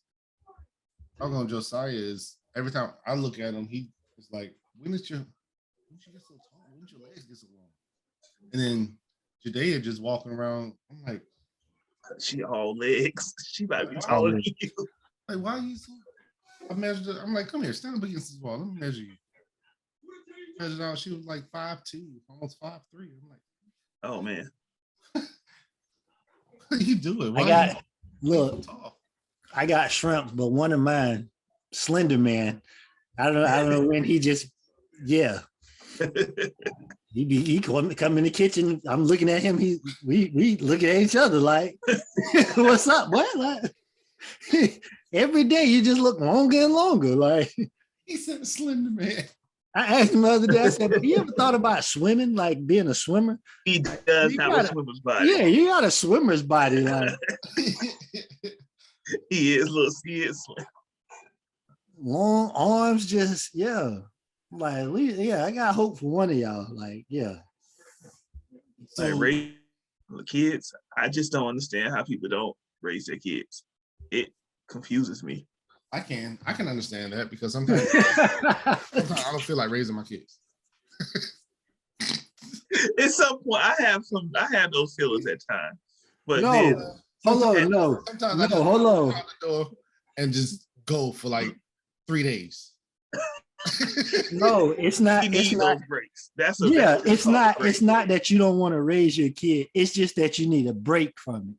I'm going Josiah is every time I look at him, he is like, when you get so tall? When did your legs get so long? And then Judea just walking around. I'm like, she all legs. She might be taller than you. Like, why are you so? I measured it. I'm like, come here, stand up against this wall. Let me measure you. Measured out, she was like 5'2", almost 5'3". I'm like, oh man. What are you doing? I got shrimp, but one of mine, Slender Man. I don't know when he just, yeah. he come in the kitchen. I'm looking at him. We looking at each other like, what's up? What? Like, every day you just look longer and longer. Like he said, Slender Man. I asked him the other day. I said, "Have you ever thought about swimming? Like being a swimmer?" He does have a swimmer's body. Yeah, you got a swimmer's body. Like he is slim. Long arms, just yeah. Like I got hope for one of y'all. Like yeah. So, like raise the kids. I just don't understand how people don't raise their kids. It confuses me. I can understand that because sometimes I don't feel like raising my kids. At some point, I have those feelings at times. But no, hold on. Sometimes I just hold on. Out the door and just go for like 3 days. No, it's not. It's not those breaks. It's not that you don't want to raise your kid. It's just that you need a break from it.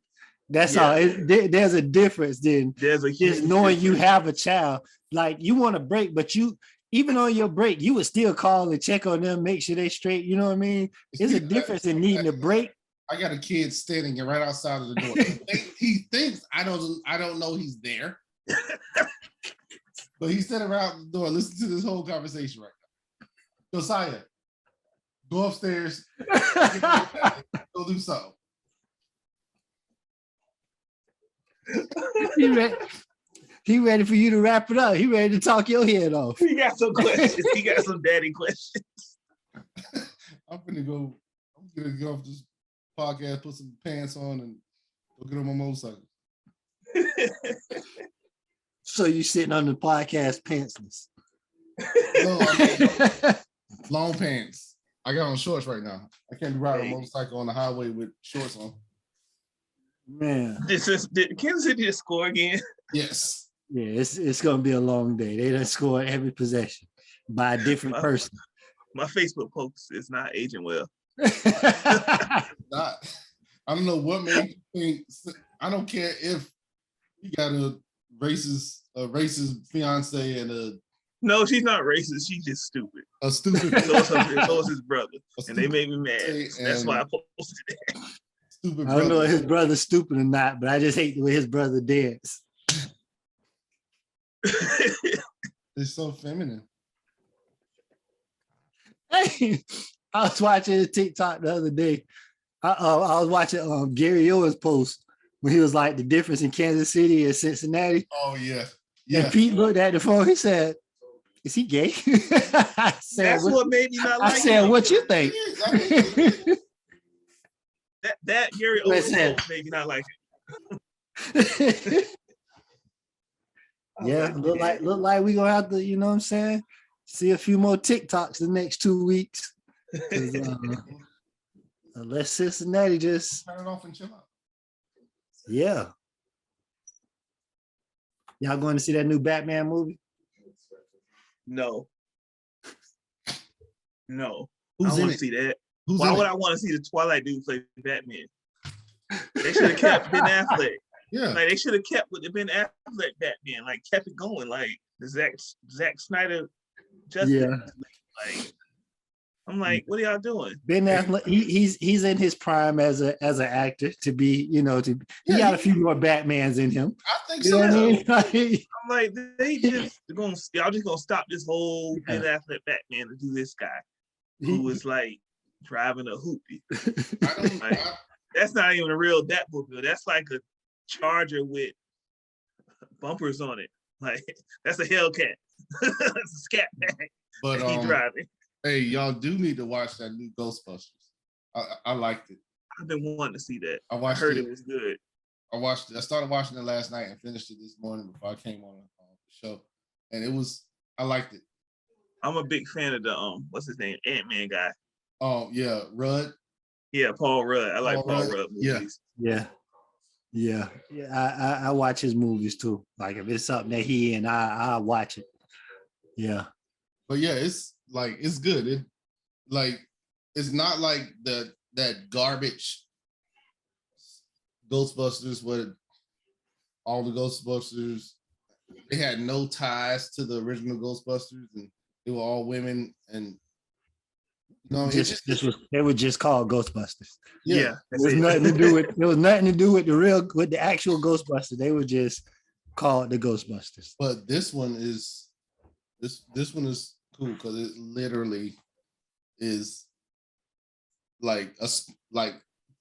That's all. There's a difference. Then just knowing you have a child, like you want a break, but you even on your break, you would still call and check on them, make sure they're straight. You know what I mean? There's a difference in needing a break. I got a kid standing right outside of the door. He thinks I don't know he's there, but he's standing around the door. Listen to this whole conversation right now. Josiah, go upstairs. Go do something. He ready for you to wrap it up. He ready to talk your head off. He got some questions. He got some daddy questions. I'm gonna go off this podcast, put some pants on, and go get on my motorcycle. So you sitting on the podcast pantsless? No, I mean, long pants. I got on shorts right now. I can't be riding a motorcycle on the highway with shorts on. Man, did Kansas City just score again? Yes. Yeah, it's gonna be a long day. They done scored every possession by a different person. My Facebook post is not aging well. Not. I don't know what made you think. I don't care if you got a racist fiance and a. No, she's not racist. She's just stupid. A stupid. So is his brother, and they made me mad. That's why I posted that. Stupid. I don't know if his brother's stupid or not, but I just hate the way his brother dance. It's so feminine. Hey, I was watching a TikTok the other day. I was watching Gary Owens post when he was like the difference in Kansas City and Cincinnati. Oh yeah. And Pete looked at the phone. He said, "Is he gay?" I said, That's what made me not like I said, him. "What you think?" that Gary Owens made me not like it. Yeah, look like we gonna have to, you know what I'm saying? See a few more TikToks the next 2 weeks. Unless Cincinnati just turn it off and chill out. Yeah. Y'all going to see that new Batman movie? No. Who's I want to see that. Why would I want to see the Twilight dude play Batman? They should have kept Ben Affleck. Yeah. Like they should have kept with the Ben Affleck Batman, like kept it going, like the Zack Snyder Justice. Yeah. Like I'm like, what are y'all doing? Ben Affleck, he's in his prime as an actor to be, he got a few more Batmans in him. I think you so. Know what I mean? I'm like, y'all just gonna stop this whole Ben Affleck Batman to do this guy who was like driving a hoopty. That's not even a real Batmobile. That's like a Charger with bumpers on it. Like that's a Hellcat. That's a scat bag. But he driving. Hey, y'all do need to watch that new Ghostbusters. I liked it. I've been wanting to see that. I heard it was good. I started watching it last night and finished it this morning before I came on the show, and I liked it. I'm a big fan of the what's his name, Ant-Man guy. Oh yeah, Rudd. Yeah, Paul Rudd. I like Paul Rudd movies. Yeah. I watch his movies too. Like if it's something that he and I watch it. Yeah. But yeah, it's good. It's not like that garbage Ghostbusters where all the Ghostbusters, they had no ties to the original Ghostbusters and they were all women and they were just called Ghostbusters. Yeah. It was nothing to do with the actual Ghostbusters. They were just called the Ghostbusters. But this one is cool because it literally is like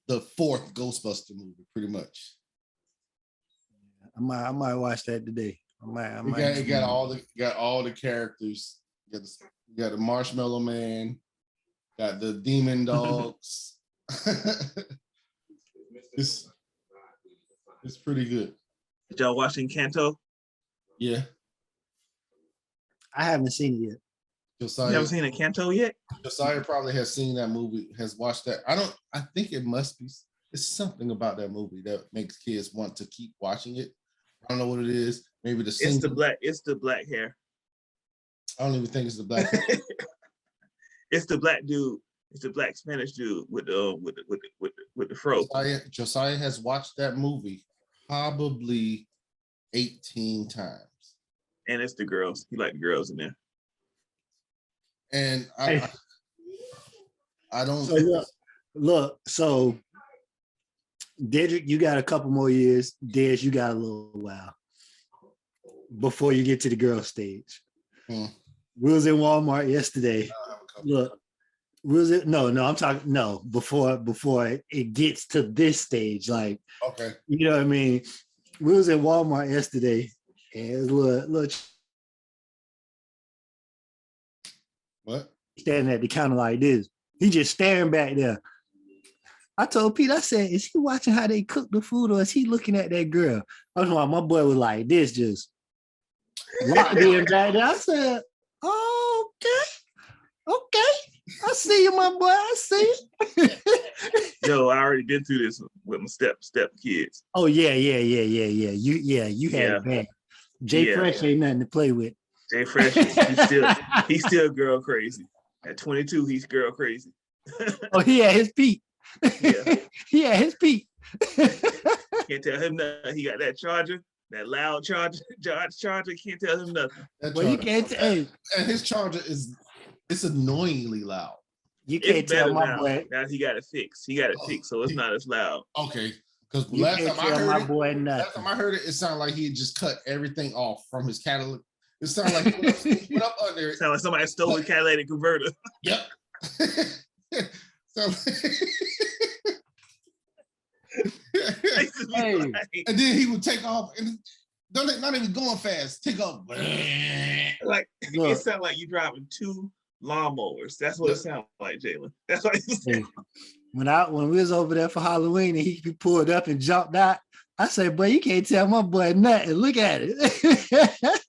the fourth Ghostbuster movie, pretty much. I might watch that today. It got all the characters. You got the Marshmallow Man, got the Demon Dogs. It's pretty good. Did y'all watch Encanto? Yeah. I haven't seen it yet. Josiah, you haven't seen Encanto yet? Josiah probably has seen that movie, has watched that. I think it must be, it's something about that movie that makes kids want to keep watching it. I don't know what it is. Maybe it's the black hair. I don't even think it's the black hair. It's the black dude. It's the black Spanish dude with the fro. Josiah has watched that movie probably 18 times. And it's the girls. He like the girls in there. And I don't. So look. So, Dedrick, you got a couple more years. Des, you got a little while before you get to the girl stage. We was in Walmart yesterday. Look, I'm talking before it gets to this stage. Like, okay, you know what I mean? We was in Walmart yesterday, and it was a little. What? Standing at the counter like this. He just staring back there. I told Pete, I said, is he watching how they cook the food or is he looking at that girl? I was like, my boy was like this, just locked in back there. I said, oh, okay. I see you, my boy. I see you. Yo, I already been through this with my step kids. Oh, yeah. You had it bad. Jay Fresh ain't nothing to play with. Jay Fresh, he's still girl crazy. At 22, he's girl crazy. Oh, he had his peak. Yeah. He had his peak. Can't tell him nothing. He got that charger, that loud charger. Can't tell him nothing. Well, you can't tell. And his charger it's annoyingly loud. You can't tell my boy. Now he got it fixed. So it's not as loud. Okay. Because last time I heard it, it sounded like he had just cut everything off from his catalytic. It sounded like he went up under it. Sound like somebody stole a catalytic converter. Yep. So Hey. And then he would take off and not even going fast. Take off. Like it sounded like you driving 2 lawnmowers. That's what it sounded like, Jalen. That's what he said. When we was over there for Halloween and he pulled up and jumped out, I said, boy, you can't tell my boy nothing. Look at it.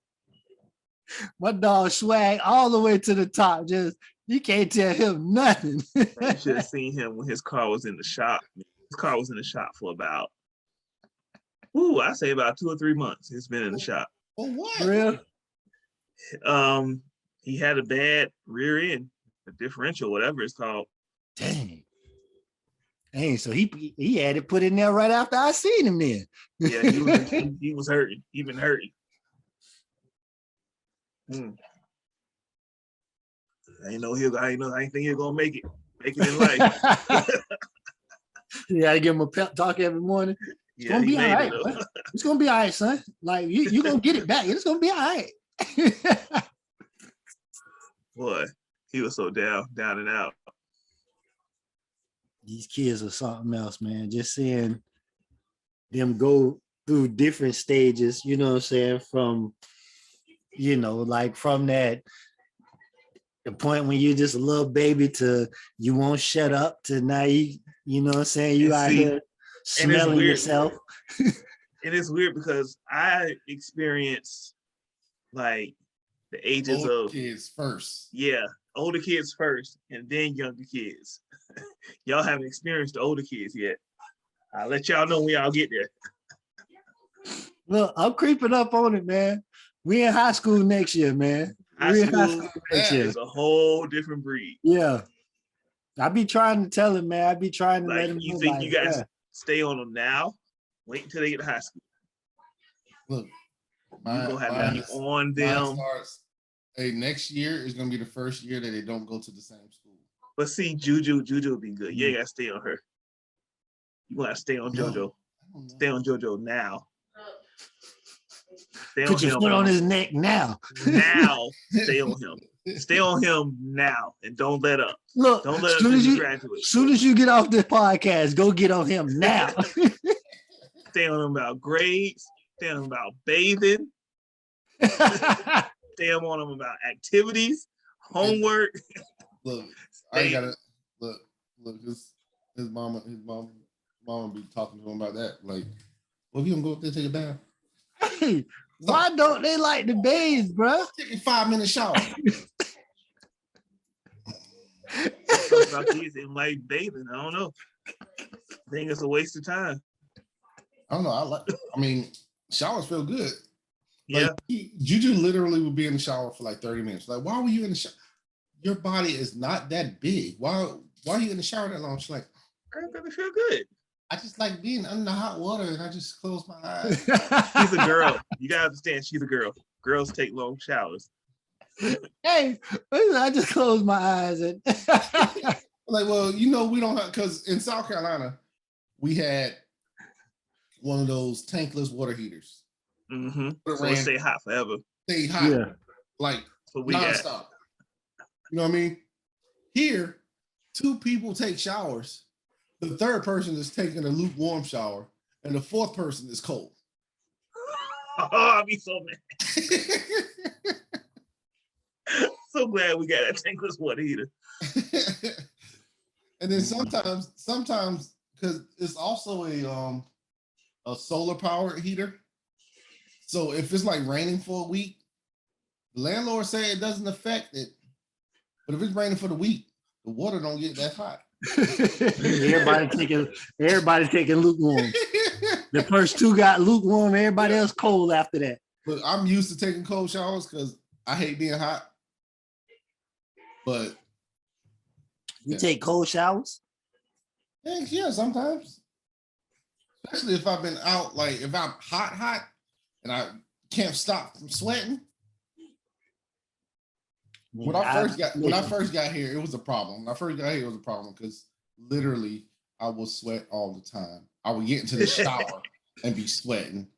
My dog swag all the way to the top. Just you can't tell him nothing. You should have seen him when his car was in the shop. His car was in the shop for about, I say about 2 or 3 months. It's been in the shop. For what? Real? He had a bad rear end, a differential, whatever it's called. Dang, so he had it put in there right after I seen him then. Yeah, he was hurting. He been hurting. I ain't think he'll gonna make it in life. You gotta give him a pep talk every morning. It's gonna be all right. It's gonna be all right, son. Like you gonna get it back. It's gonna be all right. Boy, he was so down and out. These kids are something else, man. Just seeing them go through different stages, you know what I'm saying? From, like from the point when you're just a little baby to you won't shut up to now you know what I'm saying? You out here smelling yourself. And it's weird because I experienced like the ages older of kids first. Yeah, older kids first and then younger kids. Y'all haven't experienced the older kids yet. I'll let y'all know when y'all get there. Look, I'm creeping up on it, man. We in high school next year, man. High school is a whole different breed. Yeah. I be trying to tell him, man. I be trying to let him know. You think you guys stay on them now? Wait until they get to high school. Look, you're gonna have to be on them. Next year is gonna be the first year that they don't go to the same school. But see, Juju will be good. You ain't gotta stay on her. You gotta stay on JoJo. Stay on JoJo now. Put your foot on his neck now. Now, stay on him. Stay on him now, and don't let up. Look, don't let up until you graduate. As soon as you get off this podcast, go get on him now. Stay on him about grades. Stay on him about bathing. Stay on him about activities, homework. Look, I gotta look. His mama be talking to him about that. Like, well, if you gonna go up there take a bath. Hey, why don't they like the bathes, bro? Take a 5-minute shower. About kids and like bathing. I don't know. I think it's a waste of time. I don't know. I mean, showers feel good. Yeah. Like, Juju literally would be in the shower for like 30 minutes. Like, why were you in the shower? Your body is not that big. Why are you in the shower that long? She's like, girl, doesn't feel good. I just like being under hot water and I just close my eyes. She's a girl. You gotta understand, she's a girl. Girls take long showers. Hey, I just closed my eyes and like, well, we don't have, because in South Carolina, we had one of those tankless water heaters. Mm-hmm. So it stay hot forever. Stay hot. Yeah. Like nonstop. You know what I mean? Here, 2 people take showers. The third person is taking a lukewarm shower, and the fourth person is cold. Oh, I'll be so mad. So glad we got that tankless water heater. And then sometimes, because it's also a solar powered heater. So if it's like raining for a week, the landlord say it doesn't affect it. But if it's raining for the week, the water don't get that hot. Everybody taking lukewarm. The first 2 got lukewarm, everybody else cold after that. Look, I'm used to taking cold showers because I hate being hot. But you take cold showers? Yeah, sometimes. Especially if I've been out, like if I'm hot, and I can't stop from sweating. When I first got here, it was a problem. When I first got here, it was a problem because literally I would sweat all the time. I would get into the shower and be sweating.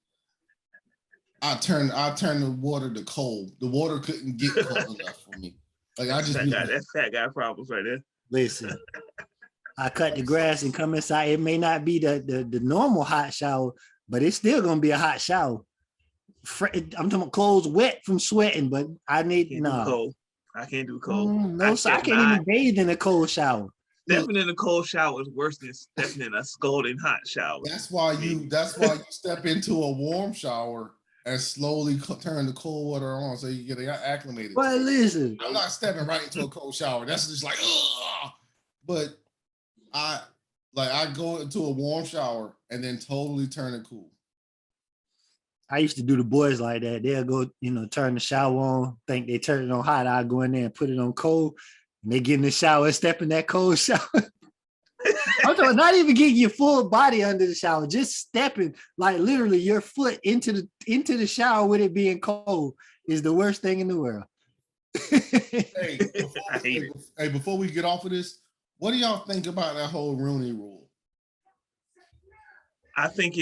I turned the water to cold. The water couldn't get cold enough for me. Like I just that fat guy problems right there. Listen, I cut the grass and come inside. It may not be the normal hot shower, but it's still gonna be a hot shower. I'm talking about clothes wet from sweating, but I need cold. I can't do cold. No, so I can't even bathe in a cold shower. Stepping in a cold shower is worse than stepping in a scalding hot shower. That's why you step into a warm shower and slowly turn the cold water on so you get acclimated. But listen, I'm not stepping right into a cold shower. That's just like, ugh. But I go into a warm shower and then totally turn it cool. I used to do the boys like that. They'll go, turn the shower on, think they turn it on hot. I'll go in there and put it on cold. And they get in the shower, step in that cold shower. I'm talking not even getting your full body under the shower, just stepping like literally your foot into the shower with it being cold is the worst thing in the world. Before we get off of this, what do y'all think about that whole Rooney Rule? I think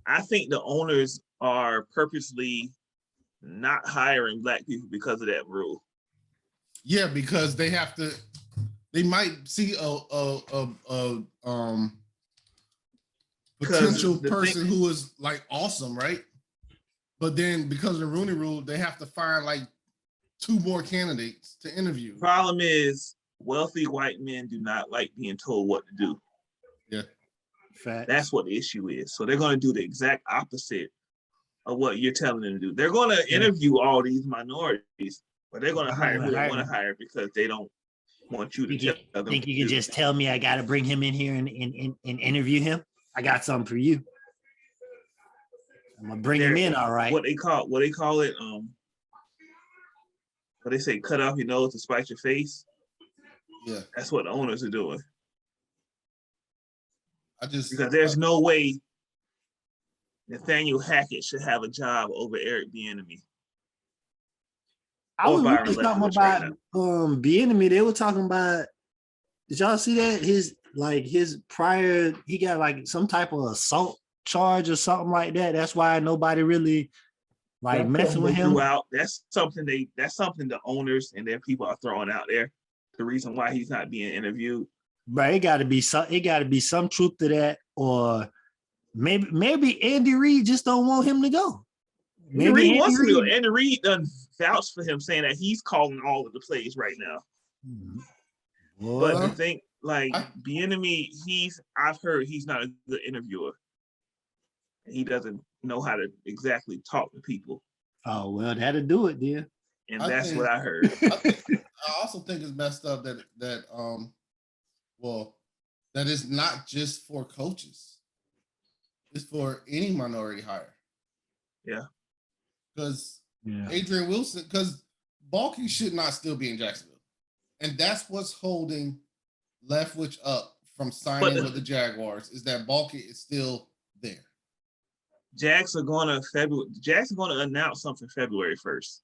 I think the owners are purposely not hiring Black people because of that rule. Yeah, because they might see a potential person who is like awesome, right? But then because of the Rooney Rule, they have to find like 2 more candidates to interview. Problem is, wealthy white men do not like being told what to do. Yeah. Fact. That's what the issue is. So they're going to do the exact opposite of what you're telling them to do. They're going to interview all these minorities, but they're going to hire who they want to hire because they don't want you to tell them. Think you can just tell me I got to bring him in here and interview him? I got something for you. I'm gonna bring him in, all right. What they call it? What they say? Cut off your nose to spite your face. Yeah, that's what the owners are doing. Because there's no no way Nathaniel Hackett should have a job over Eric Bieniemy. I was really talking about Bieniemy. They were talking about. Did y'all see that his prior? He got like some type of assault charge or something like that. That's why nobody really messing with him. That's something the owners and their people are throwing out there. The reason why he's not being interviewed. But it got to be some truth to that, or maybe Andy Reid just don't want him to go. Maybe Andy wants to go. Andy Reid done vouched for him, saying that he's calling all of the plays right now. Mm-hmm. But the thing, Bieniemy, I've heard he's not a good interviewer. He doesn't know how to exactly talk to people. Oh well, that'll do it, dear. And that's what I heard. I also think it's messed up that is not just for coaches. It's for any minority hire. Yeah. Because Adrian Wilson, because Balky should not still be in Jacksonville. And that's what's holding Leftwich up from signing with the Jaguars, is that Balky is still there. Jags are going to announce something February 1st.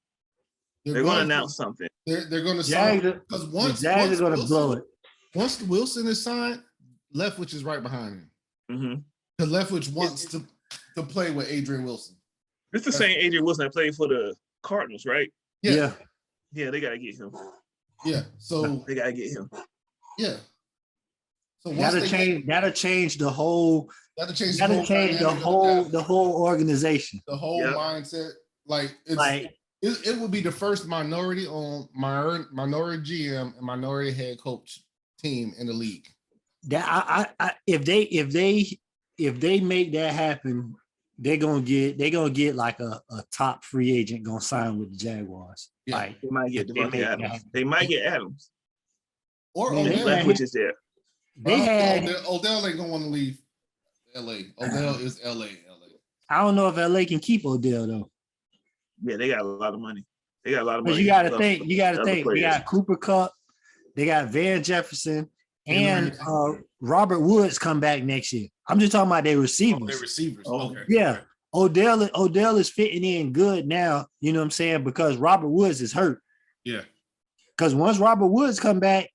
They're going to announce something. They're going to sign, because once the Jags are going to blow it. Once Wilson is signed, Leftwich is right behind him. Mm-hmm. Because Leftwich wants to play with Adrian Wilson. It's the same Adrian Wilson that played for the Cardinals, right? Yeah. Yeah, they got to get him. Yeah, so they got to get him. Yeah. So that'll change the whole. That'll change the whole organization. The whole mindset, it would be the first minority GM and minority head coach team in the league. That if they make that happen, they're gonna get like a top free agent gonna sign with the Jaguars. Yeah. Like they might get Devontae Adams. They might get Adams. Or Odell, which is there. Odell ain't gonna want to leave LA. Odell is LA. I don't know if LA can keep Odell though. Yeah, they got a lot of money. But you gotta think. They got Cooper Kupp, they got Van Jefferson, and Robert Woods come back next year. I'm just talking about their receivers. Their receivers. Okay. Yeah. Odell is fitting in good now, you know what I'm saying? Because Robert Woods is hurt. Yeah. Because once Robert Woods come back,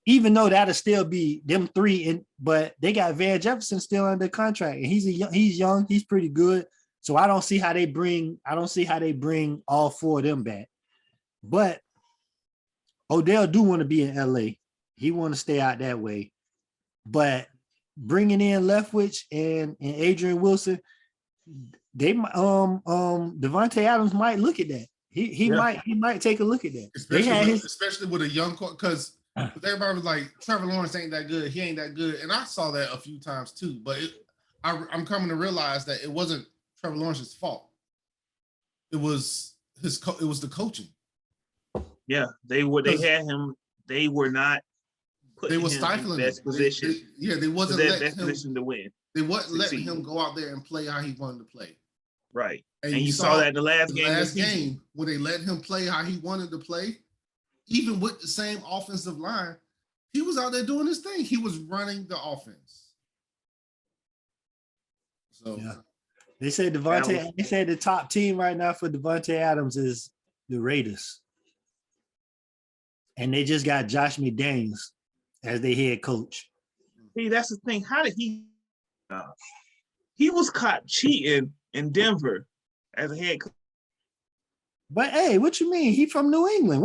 even though that'll still be them three, but they got Van Jefferson still under contract, and he's young, he's pretty good. So I don't see how they bring all 4 of them back. But Odell do want to be in LA. He want to stay out that way. But bringing in Leftwich and Adrian Wilson, they Devontae Adams might look at that. He might take a look at that. Especially with a young coach, because everybody was like, Trevor Lawrence ain't that good. He ain't that good, and I saw that a few times too. But I'm coming to realize that it wasn't Trevor Lawrence's fault. It was it was the coaching. Yeah, they had him. They were not. They were stifling him. Position. They wasn't letting him position to win. They wasn't letting him go out there and play how he wanted to play. Right. And you saw that in the last game when they let him play how he wanted to play, even with the same offensive line, he was out there doing his thing. He was running the offense. So yeah. They said the top team right now for Devontae Adams is the Raiders. And they just got Josh McDaniels as their head coach. See, that's the thing. How did he was caught cheating in Denver as a head coach. But hey, what you mean? He from New England.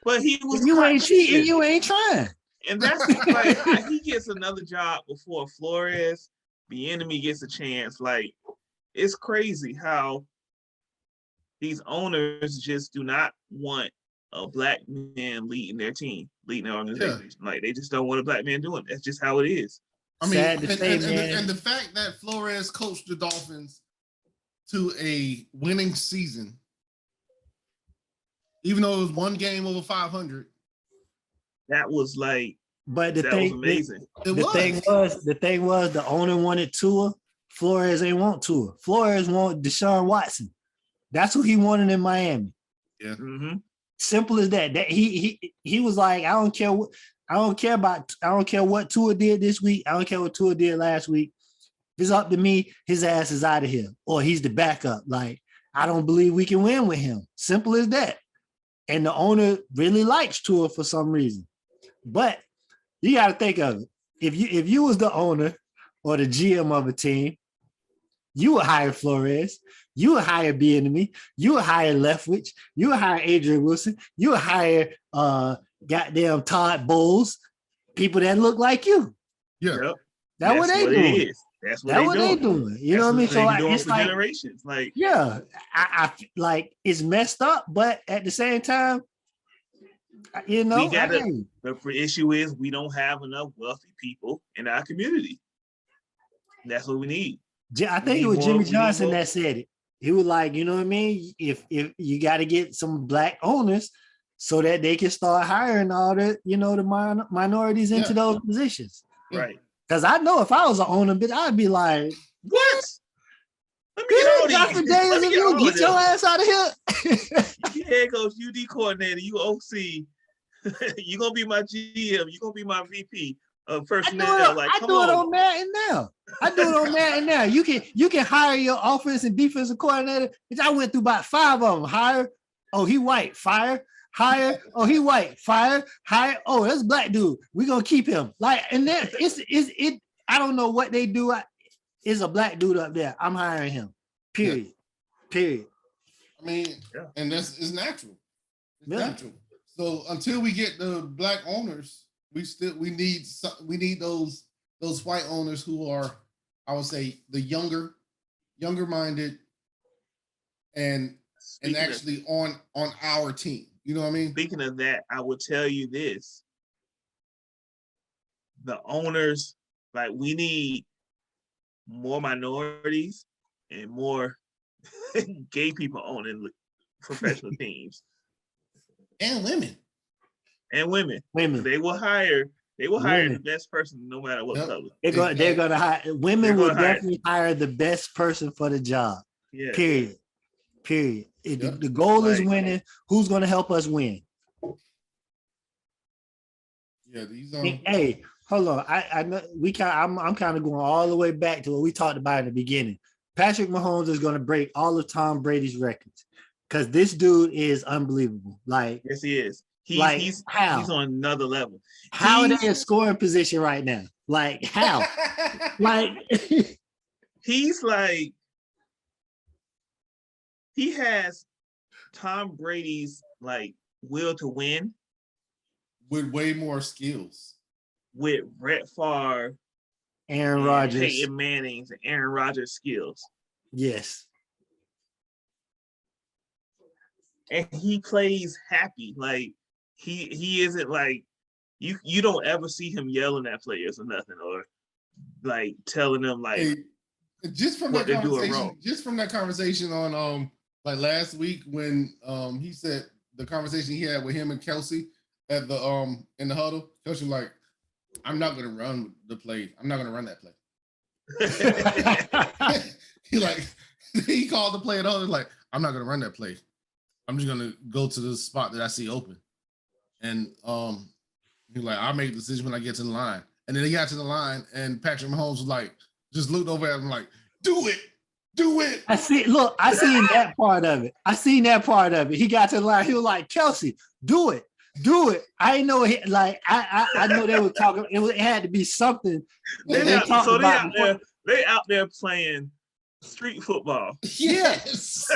But he was. If you ain't cheating, you ain't trying. And that's like how he gets another job before Flores, the enemy gets a chance. Like, it's crazy how these owners just do not want a black man leading their team, leading their organization. Yeah. Like, they just don't want a black man doing it. That's just how it is. I mean, and the fact that Flores coached the Dolphins to a winning season, even though it was one game over 500. That was like, but that was amazing. The thing was the owner wanted Tua. Flores ain't want Tua. Flores want Deshaun Watson. That's who he wanted in Miami. Yeah. Mm-hmm. Simple as that. That he was like, I don't care what Tua did this week. I don't care what Tua did last week. If it's up to me, his ass is out of here. Or he's the backup. Like, I don't believe we can win with him. Simple as that. And the owner really likes Tua for some reason. But you got to think of it. If you was the owner or the GM of a team, you would hire Flores. You would hire Bieniemy. You would hire Leftwich. You would hire Adrian Wilson. You would hire goddamn Todd Bowles, people that look like you. Yeah, yep. That's what they doing. That's what they doing. You know what I mean? So it's like generations. Like, yeah, I like it's messed up, but at the same time, you know, the issue is we don't have enough wealthy people in our community. That's what we need. I think it was Jimmy Johnson that said it. He was like, you know what I mean? If you got to get some black owners so that they can start hiring all the, you know, the minorities into those positions. Right. Because I know if I was an owner, but I'd be like, what? Let me get Johnson Daniels, if you get your ass out of here. You head coach, UD coordinator, you OC. You're going to be my GM. You're going to be my VP of personnel. I do it on Madden now. I do it on Madden now. You can hire your offense and defensive coordinator. I went through about 5 of them. Hire. Oh, he white. Fire. Hire. Oh, he white. Fire. Hire. Oh, that's black dude. We're going to keep him. Like, and then it. I don't know what they do. It's a black dude up there. I'm hiring him. Period. Period. I mean, and it's natural. It's natural. So until we get the black owners, we need those white owners who are, I would say, the younger minded and actually on our team. You know what I mean? Speaking of that, I will tell you this. The owners, like, we need more minorities and more gay people owning professional teams. And women. They will hire the best person no matter what color. They're gonna hire women. Will definitely hire the best person for the job. Yeah. Period. The goal is winning. Who's gonna help us win? Yeah, these hey, hold on. I know I'm kind of going all the way back to what we talked about in the beginning. Patrick Mahomes is gonna break all of Tom Brady's records because this dude is unbelievable. Like, yes, he is. He's on another level. How are they in scoring position right now? Like, how? Like, he's like, he has Tom Brady's like will to win, with way more skills. With Brett Favre, Aaron Rodgers, Peyton Manning's, and Aaron Rodgers' skills. Yes. And he plays happy. Like he isn't like you don't ever see him yelling at players or nothing, or like telling them like just from what that they're doing conversation, wrong. just from that conversation on like last week when he said the conversation he had with him and Kelsey at the in the huddle. Kelsey like, I'm not gonna run the play. I'm not gonna run that play. he called the play at all. Like, I'm not gonna run that play. I'm just gonna go to the spot that I see open. And he like, I'll make the decision when I get to the line. And then he got to the line, and Patrick Mahomes was like, just looked over at him like, do it. I seen that part of it. He got to the line. He was like, Kelsey, do it. I know it. Like I know they were talking. It had to be something. They out there playing street football. Yes.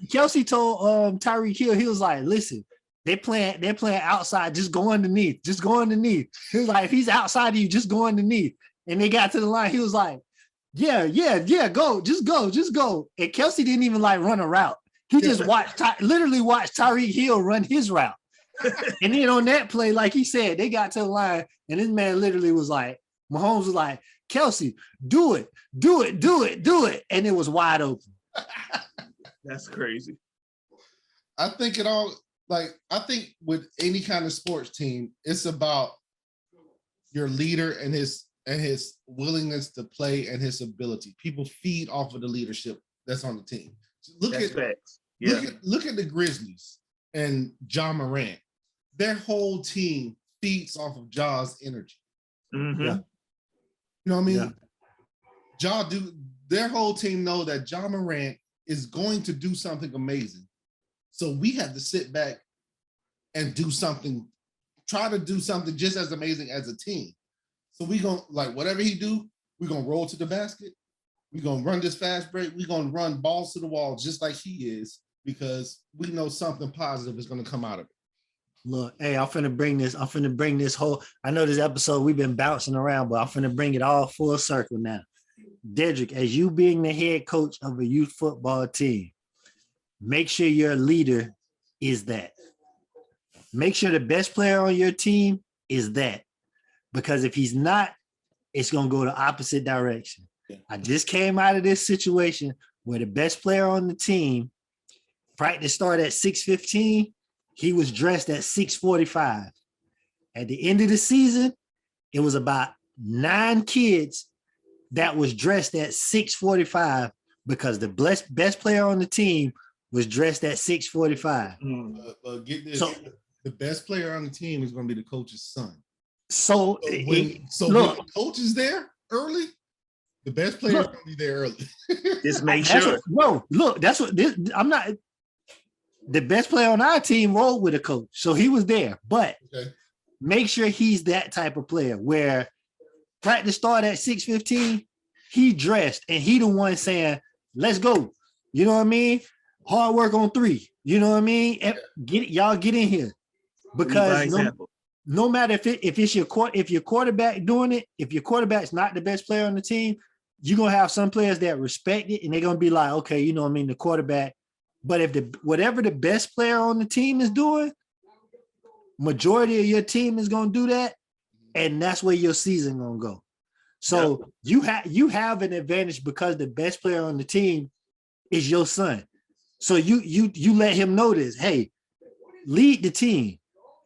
Kelsey told Tyreek Hill, he was like, listen, they're playing outside, just go underneath. He was like, if he's outside of you, just go underneath. And they got to the line. He was like, yeah, go. And Kelsey didn't even like run a route. He just literally watched Tyreek Hill run his route. And then on that play, like he said, they got to the line, and this man literally was like, Mahomes was like, Kelsey, do it. And it was wide open. That's crazy. I think with any kind of sports team, it's about your leader and his willingness to play and his ability. People feed off of the leadership that's on the team. Look at the Grizzlies and John Morant. Their whole team feeds off of Ja's energy. Mm-hmm. Yeah. You know what I mean? Yeah. Their whole team know that John Morant is going to do something amazing. So we have to sit back and try to do something just as amazing as a team. So we gonna, like, whatever he do, we're gonna roll to the basket. We're gonna run this fast break. We're gonna run balls to the wall just like he is, because we know something positive is gonna come out of it. Look, hey, I'm finna bring this whole, I know this episode we've been bouncing around, but I'm finna bring it all full circle now. Dedrick, as you being the head coach of a youth football team, make sure your leader is that. Make sure the best player on your team is that. Because if he's not, it's going to go the opposite direction. Yeah. I just came out of this situation where the best player on the team, practice started at 6:15. He was dressed at 6:45. At the end of the season, it was about 9 kids that was dressed at 6:45 because the best player on the team was dressed at 6:45. Get this. So, the best player on the team is going to be the coach's son. So when the coach is there early, the best player is going to be there early. Just make sure. I'm not. The best player on our team rolled with a coach, so he was there. But make sure he's that type of player where practice started at 6:15. He dressed and he the one saying, "Let's go." You know what I mean? Hard work on 3. You know what I mean? Get in here, because no matter if your quarterback doing it, if your quarterback's not the best player on the team, you're gonna have some players that respect it and they're gonna be like, okay, you know what I mean, the quarterback. But if whatever the best player on the team is doing, majority of your team is gonna do that, and that's where your season gonna go. So you have an advantage because the best player on the team is your son. So you let him know this. Hey, lead the team.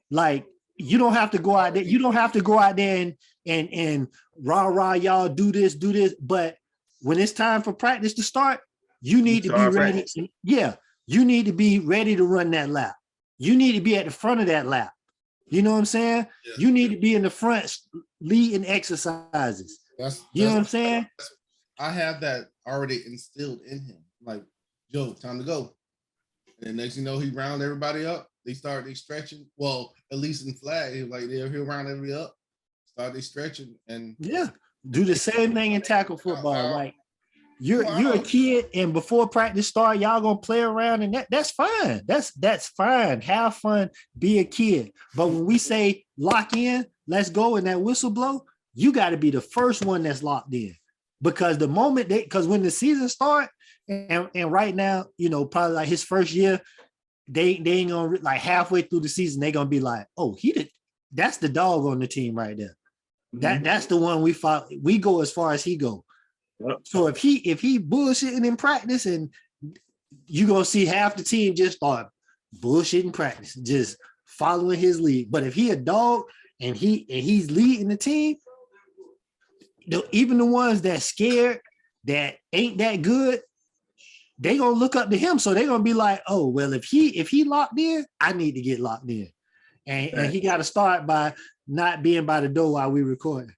Like, you don't have to go out there. You don't have to go out there and rah y'all do this. But when it's time for practice to start, you need to be ready. You need to be ready to run that lap. You need to be at the front of that lap. You know what I'm saying? Yeah. You need to be in the front leading exercises. You know what I'm saying? I have that already instilled in him. Like, yo, time to go. And next you know, he round everybody up. They stretching. Well, at least in flag, he'll round everybody up. Start they stretching and do the same thing in tackle football. Like, You're a kid, and before practice start, y'all gonna play around, and that's fine. That's fine. Have fun, be a kid. But when we say lock in, let's go, and that whistle blow, you got to be the first one that's locked in, because the moment because when the season start, and right now, probably like his first year, they ain't gonna, like, halfway through the season, they gonna be like, oh, that's the dog on the team right there. That's the one we fought. We go as far as he go. Yep. So if he bullshitting in practice, and you gonna see half the team just start bullshitting practice, just following his lead. But if he a dog and he's leading the team, even the ones that scared, that ain't that good, they gonna look up to him. So they gonna be like, oh well, if he locked in, I need to get locked in, and he got to start by not being by the door while we recording.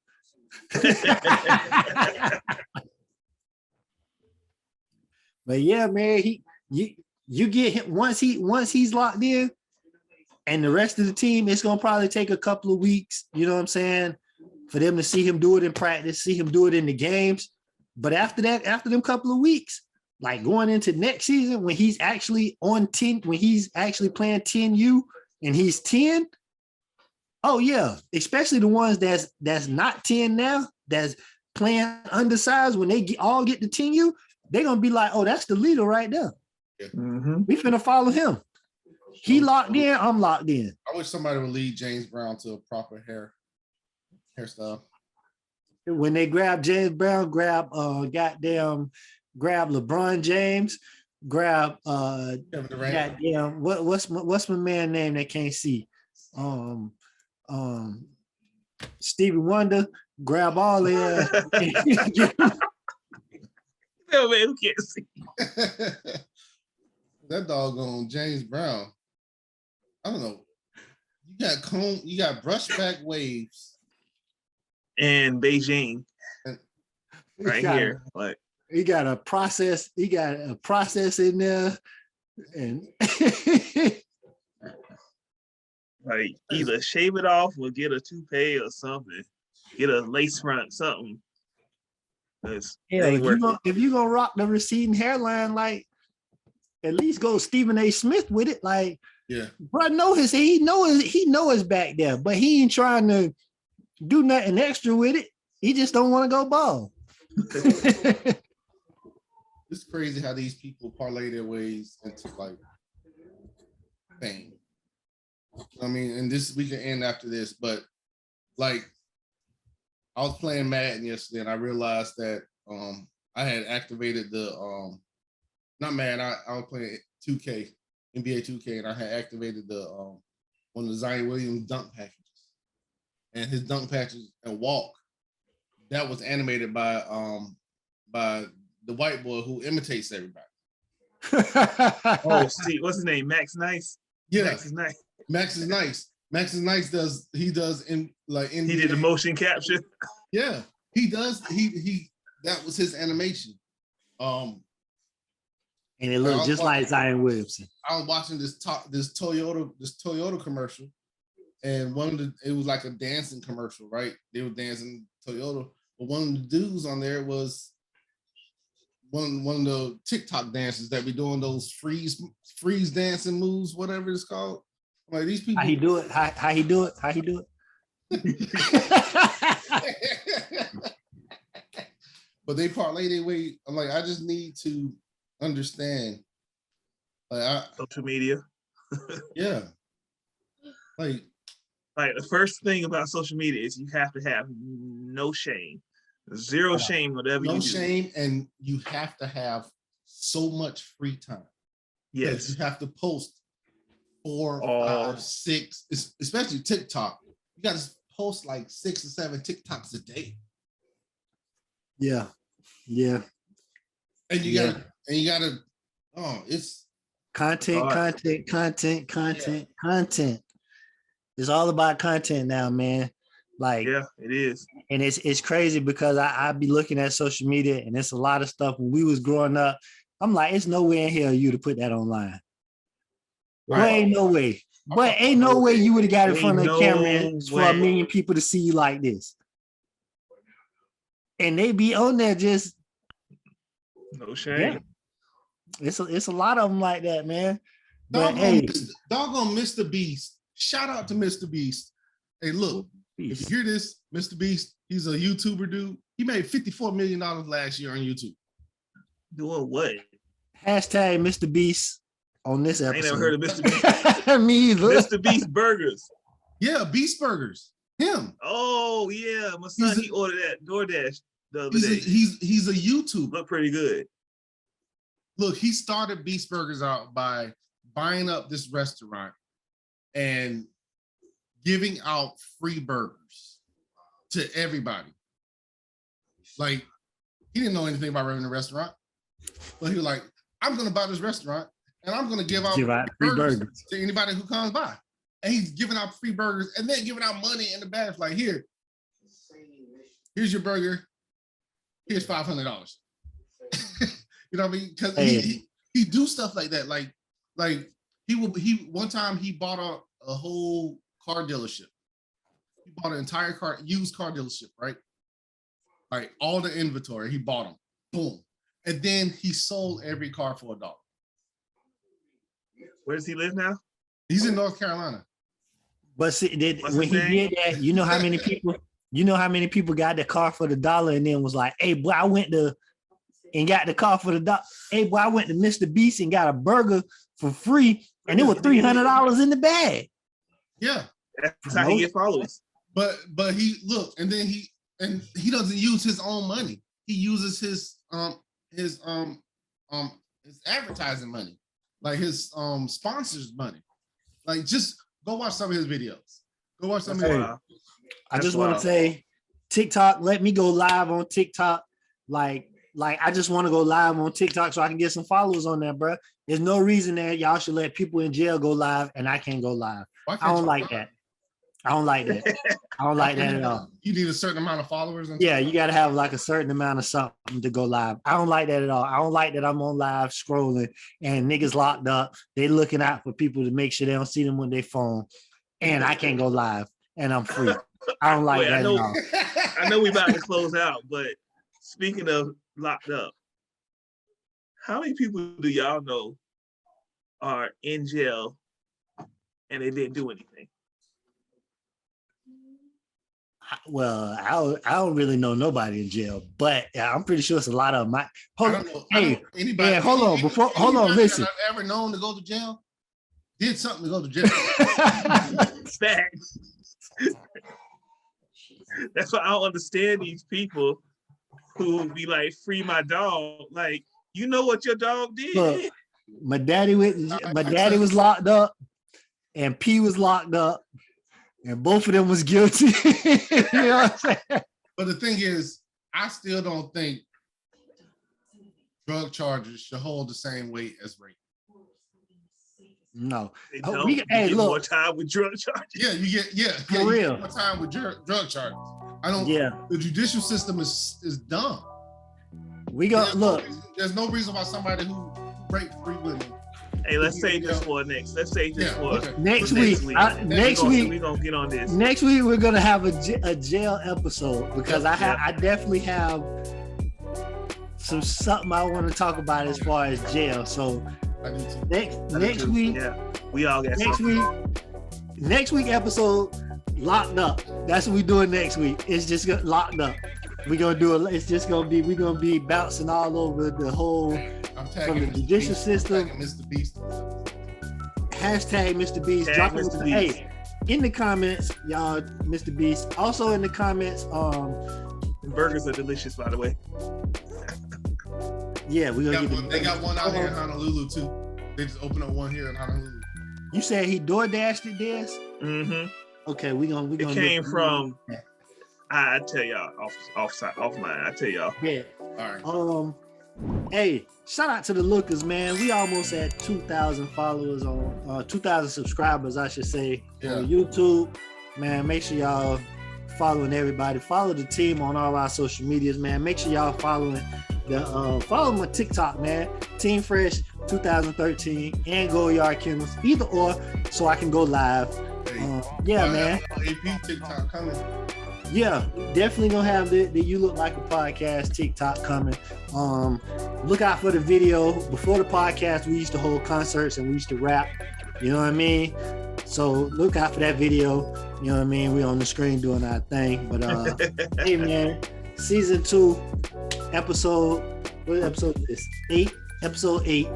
But yeah, man, you get him once he's locked in, and the rest of the team, it's gonna probably take a couple of weeks, you know what I'm saying, for them to see him do it in practice, see him do it in the games. But after them couple of weeks, like going into next season, when he's actually on 10, when he's actually playing 10U and he's 10, oh yeah, especially the ones that's not 10 now, that's playing undersized, when they all get to 10U, they're gonna be like, oh, that's the leader right there. Mm-hmm. We finna follow him. He locked in, I'm locked in. I wish somebody would lead James Brown to a proper hairstyle. When they grab James Brown, grab LeBron James, grab goddamn, what's my man name that can't see? Stevie Wonder, grab all that. No man who can't see. That doggone James Brown. I don't know. You got brushback waves. And Beijing. Right here. Like he got a process in there. And like either shave it off or get a toupee or something. Get a lace front, something. If you're gonna rock the receding hairline, like, at least go Stephen A. Smith with it. Like, yeah, bro, he know it's back there, but he ain't trying to do nothing extra with it. He just don't want to go bald. It's crazy how these people parlay their ways into like fame. I mean, and we can end after this, but like, I was playing Madden yesterday, and I realized that I had activated the not Madden. I was playing 2K, NBA 2K, and I had activated the one of the Zion Williams dunk packages, and his dunk patches and walk that was animated by the white boy who imitates everybody. Oh, Steve, what's his name? Max Nice. Yeah, Max is nice. Max is nice. Max is nice. He did the motion capture. Yeah, he does. He that was his animation. And it looked just like Zion Williamson. I was watching this Toyota commercial, and it was like a dancing commercial, right? They were dancing Toyota, but one of the dudes on there was one of the TikTok dancers that be doing those freeze dancing moves, whatever it's called. Like, these people, how he do it? How he do it? But they parlay their way. I'm like, I just need to understand. Like, social media. Yeah. Like the first thing about social media is you have to have no shame, zero shame, whatever you do. No shame, and you have to have so much free time. Yes, you have to post 4, 5, 6, especially TikTok. You got to post like 6 or 7 TikToks a day. Yeah. And you gotta. Oh, it's content. It's all about content now, man. Like, yeah, it is. And it's crazy because I be looking at social media, and it's a lot of stuff. When we was growing up, I'm like, it's no way in hell you to put that online. Right. But ain't no way. But ain't no way you would have got in front of the camera for a million people to see you like this. And they be on there just No shame. Yeah. It's a lot of them like that, man. But doggone Mr. Beast. Shout out to Mr. Beast. Hey, look, if you hear this, Mr. Beast, he's a YouTuber dude. He made $54 million last year on YouTube. Doing what? Hashtag Mr. Beast on this episode. I ain't never heard of Mr. Beast. Me either. Mr. Beast Burgers. Yeah, Beast Burgers. Him. Oh, yeah. My son, he ordered that DoorDash the other day. He's a YouTuber. Look pretty good. Look, he started Beast Burgers out by buying up this restaurant and giving out free burgers to everybody. Like, he didn't know anything about running a restaurant, but he was like, I'm going to buy this restaurant and I'm going to give out free burgers to anybody who comes by. And he's giving out free burgers and then giving out money in the bag. Like, here's your burger. Here's $500. You know what I mean? Because he do stuff like that. Like he one time he bought a whole car dealership. He bought an entire used car dealership, right? Like all the inventory, he bought them. Boom. And then he sold every car for $1. Where does he live now? He's in North Carolina. But see, when he did that, you know how many people got the car for $1 and then was like, hey, boy, I went to and got the car for $1. Hey, boy, I went to Mr. Beast and got a burger for free, and it was $300 in the bag. Yeah, that's how he gets followers. But he look, and then he doesn't use his own money. He uses his advertising money, like his sponsors' money. Like, just go watch some of his videos. Go watch some of his videos. I just want to say, TikTok, let me go live on TikTok. Like I just want to go live on TikTok so I can get some followers on there, bro. There's no reason that y'all should let people in jail go live and I can't go live. I don't like that. I don't like that. I don't like that at all. You need a certain amount of followers. Yeah, you got to have like a certain amount of something to go live. I don't like that at all. I don't like that I'm on live scrolling and niggas locked up. They looking out for people to make sure they don't see them with their phone. And I can't go live and I'm free. I don't like that at all. I know we about to close out, but speaking of locked up, how many people do y'all know are in jail and they didn't do anything? Well, I don't really know nobody in jail, but I'm pretty sure it's a lot of them. Hold on, listen. I've ever known to go to jail did something to go to jail. Facts. That's why I don't understand these people who be like, free my dog. Like, you know what your dog did? Look, my daddy was locked up and P was locked up and both of them was guilty. You know what I'm saying? But the thing is, I still don't think drug charges should hold the same weight as rape. No. You get more time with drug charges. Yeah, you get more time with drug charges. The judicial system is dumb. There's no reason why somebody who raped 3 women. Hey, let's save this for next. Let's save this for next week. Next week we're gonna get on this. Next week we're gonna have a jail episode because I definitely have something I want to talk about as far as jail. So next week, we all got next week episode locked up. That's what we're doing next week. It's just locked up. We're gonna do it. It's just gonna be we're gonna be bouncing all over the whole from the judicial system. Mr. Beast. Hashtag Mr. Beast. Drop Mr. Beast. Hey, in the comments, y'all, Mr. Beast. Also in the comments, burgers are delicious, by the way. Yeah, we're gonna get they got one out here in Honolulu too. They just opened up one here in Honolulu. You said he DoorDashed it, Des? Mm-hmm. Okay, we gonna. It came from. I tell y'all offline. I tell y'all. Yeah. All right. Hey, shout out to the lookers, man. We almost at 2,000 followers on 2,000 subscribers, I should say, on YouTube. Man, make sure y'all following everybody. Follow the team on all our social medias, man. Make sure y'all following follow my TikTok, man. Team Fresh 2013 and Go Yard Kennels, either or, so I can go live. Man. AP TikTok coming. Yeah, definitely gonna have the You Look Like a Podcast TikTok coming. Look out for the video. Before the podcast, we used to hold concerts and we used to rap. You know what I mean? So look out for that video. You know what I mean? We on the screen doing our thing. But hey man, season 2, episode, what episode is this? 8, episode 8.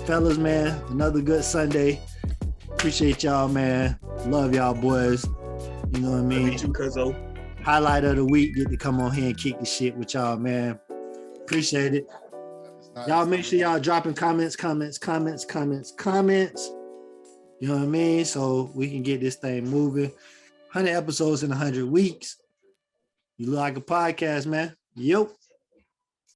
Fellas, man, another good Sunday. Appreciate y'all, man. Love y'all boys. You know what I mean? Love you too, cuzzo. Highlight of the week, get to come on here and kick the shit with y'all, man. Appreciate it. Y'all make sure y'all dropping comments. You know what I mean? So we can get this thing moving. 100 episodes in 100 weeks. You Look Like a Podcast, man. Yo.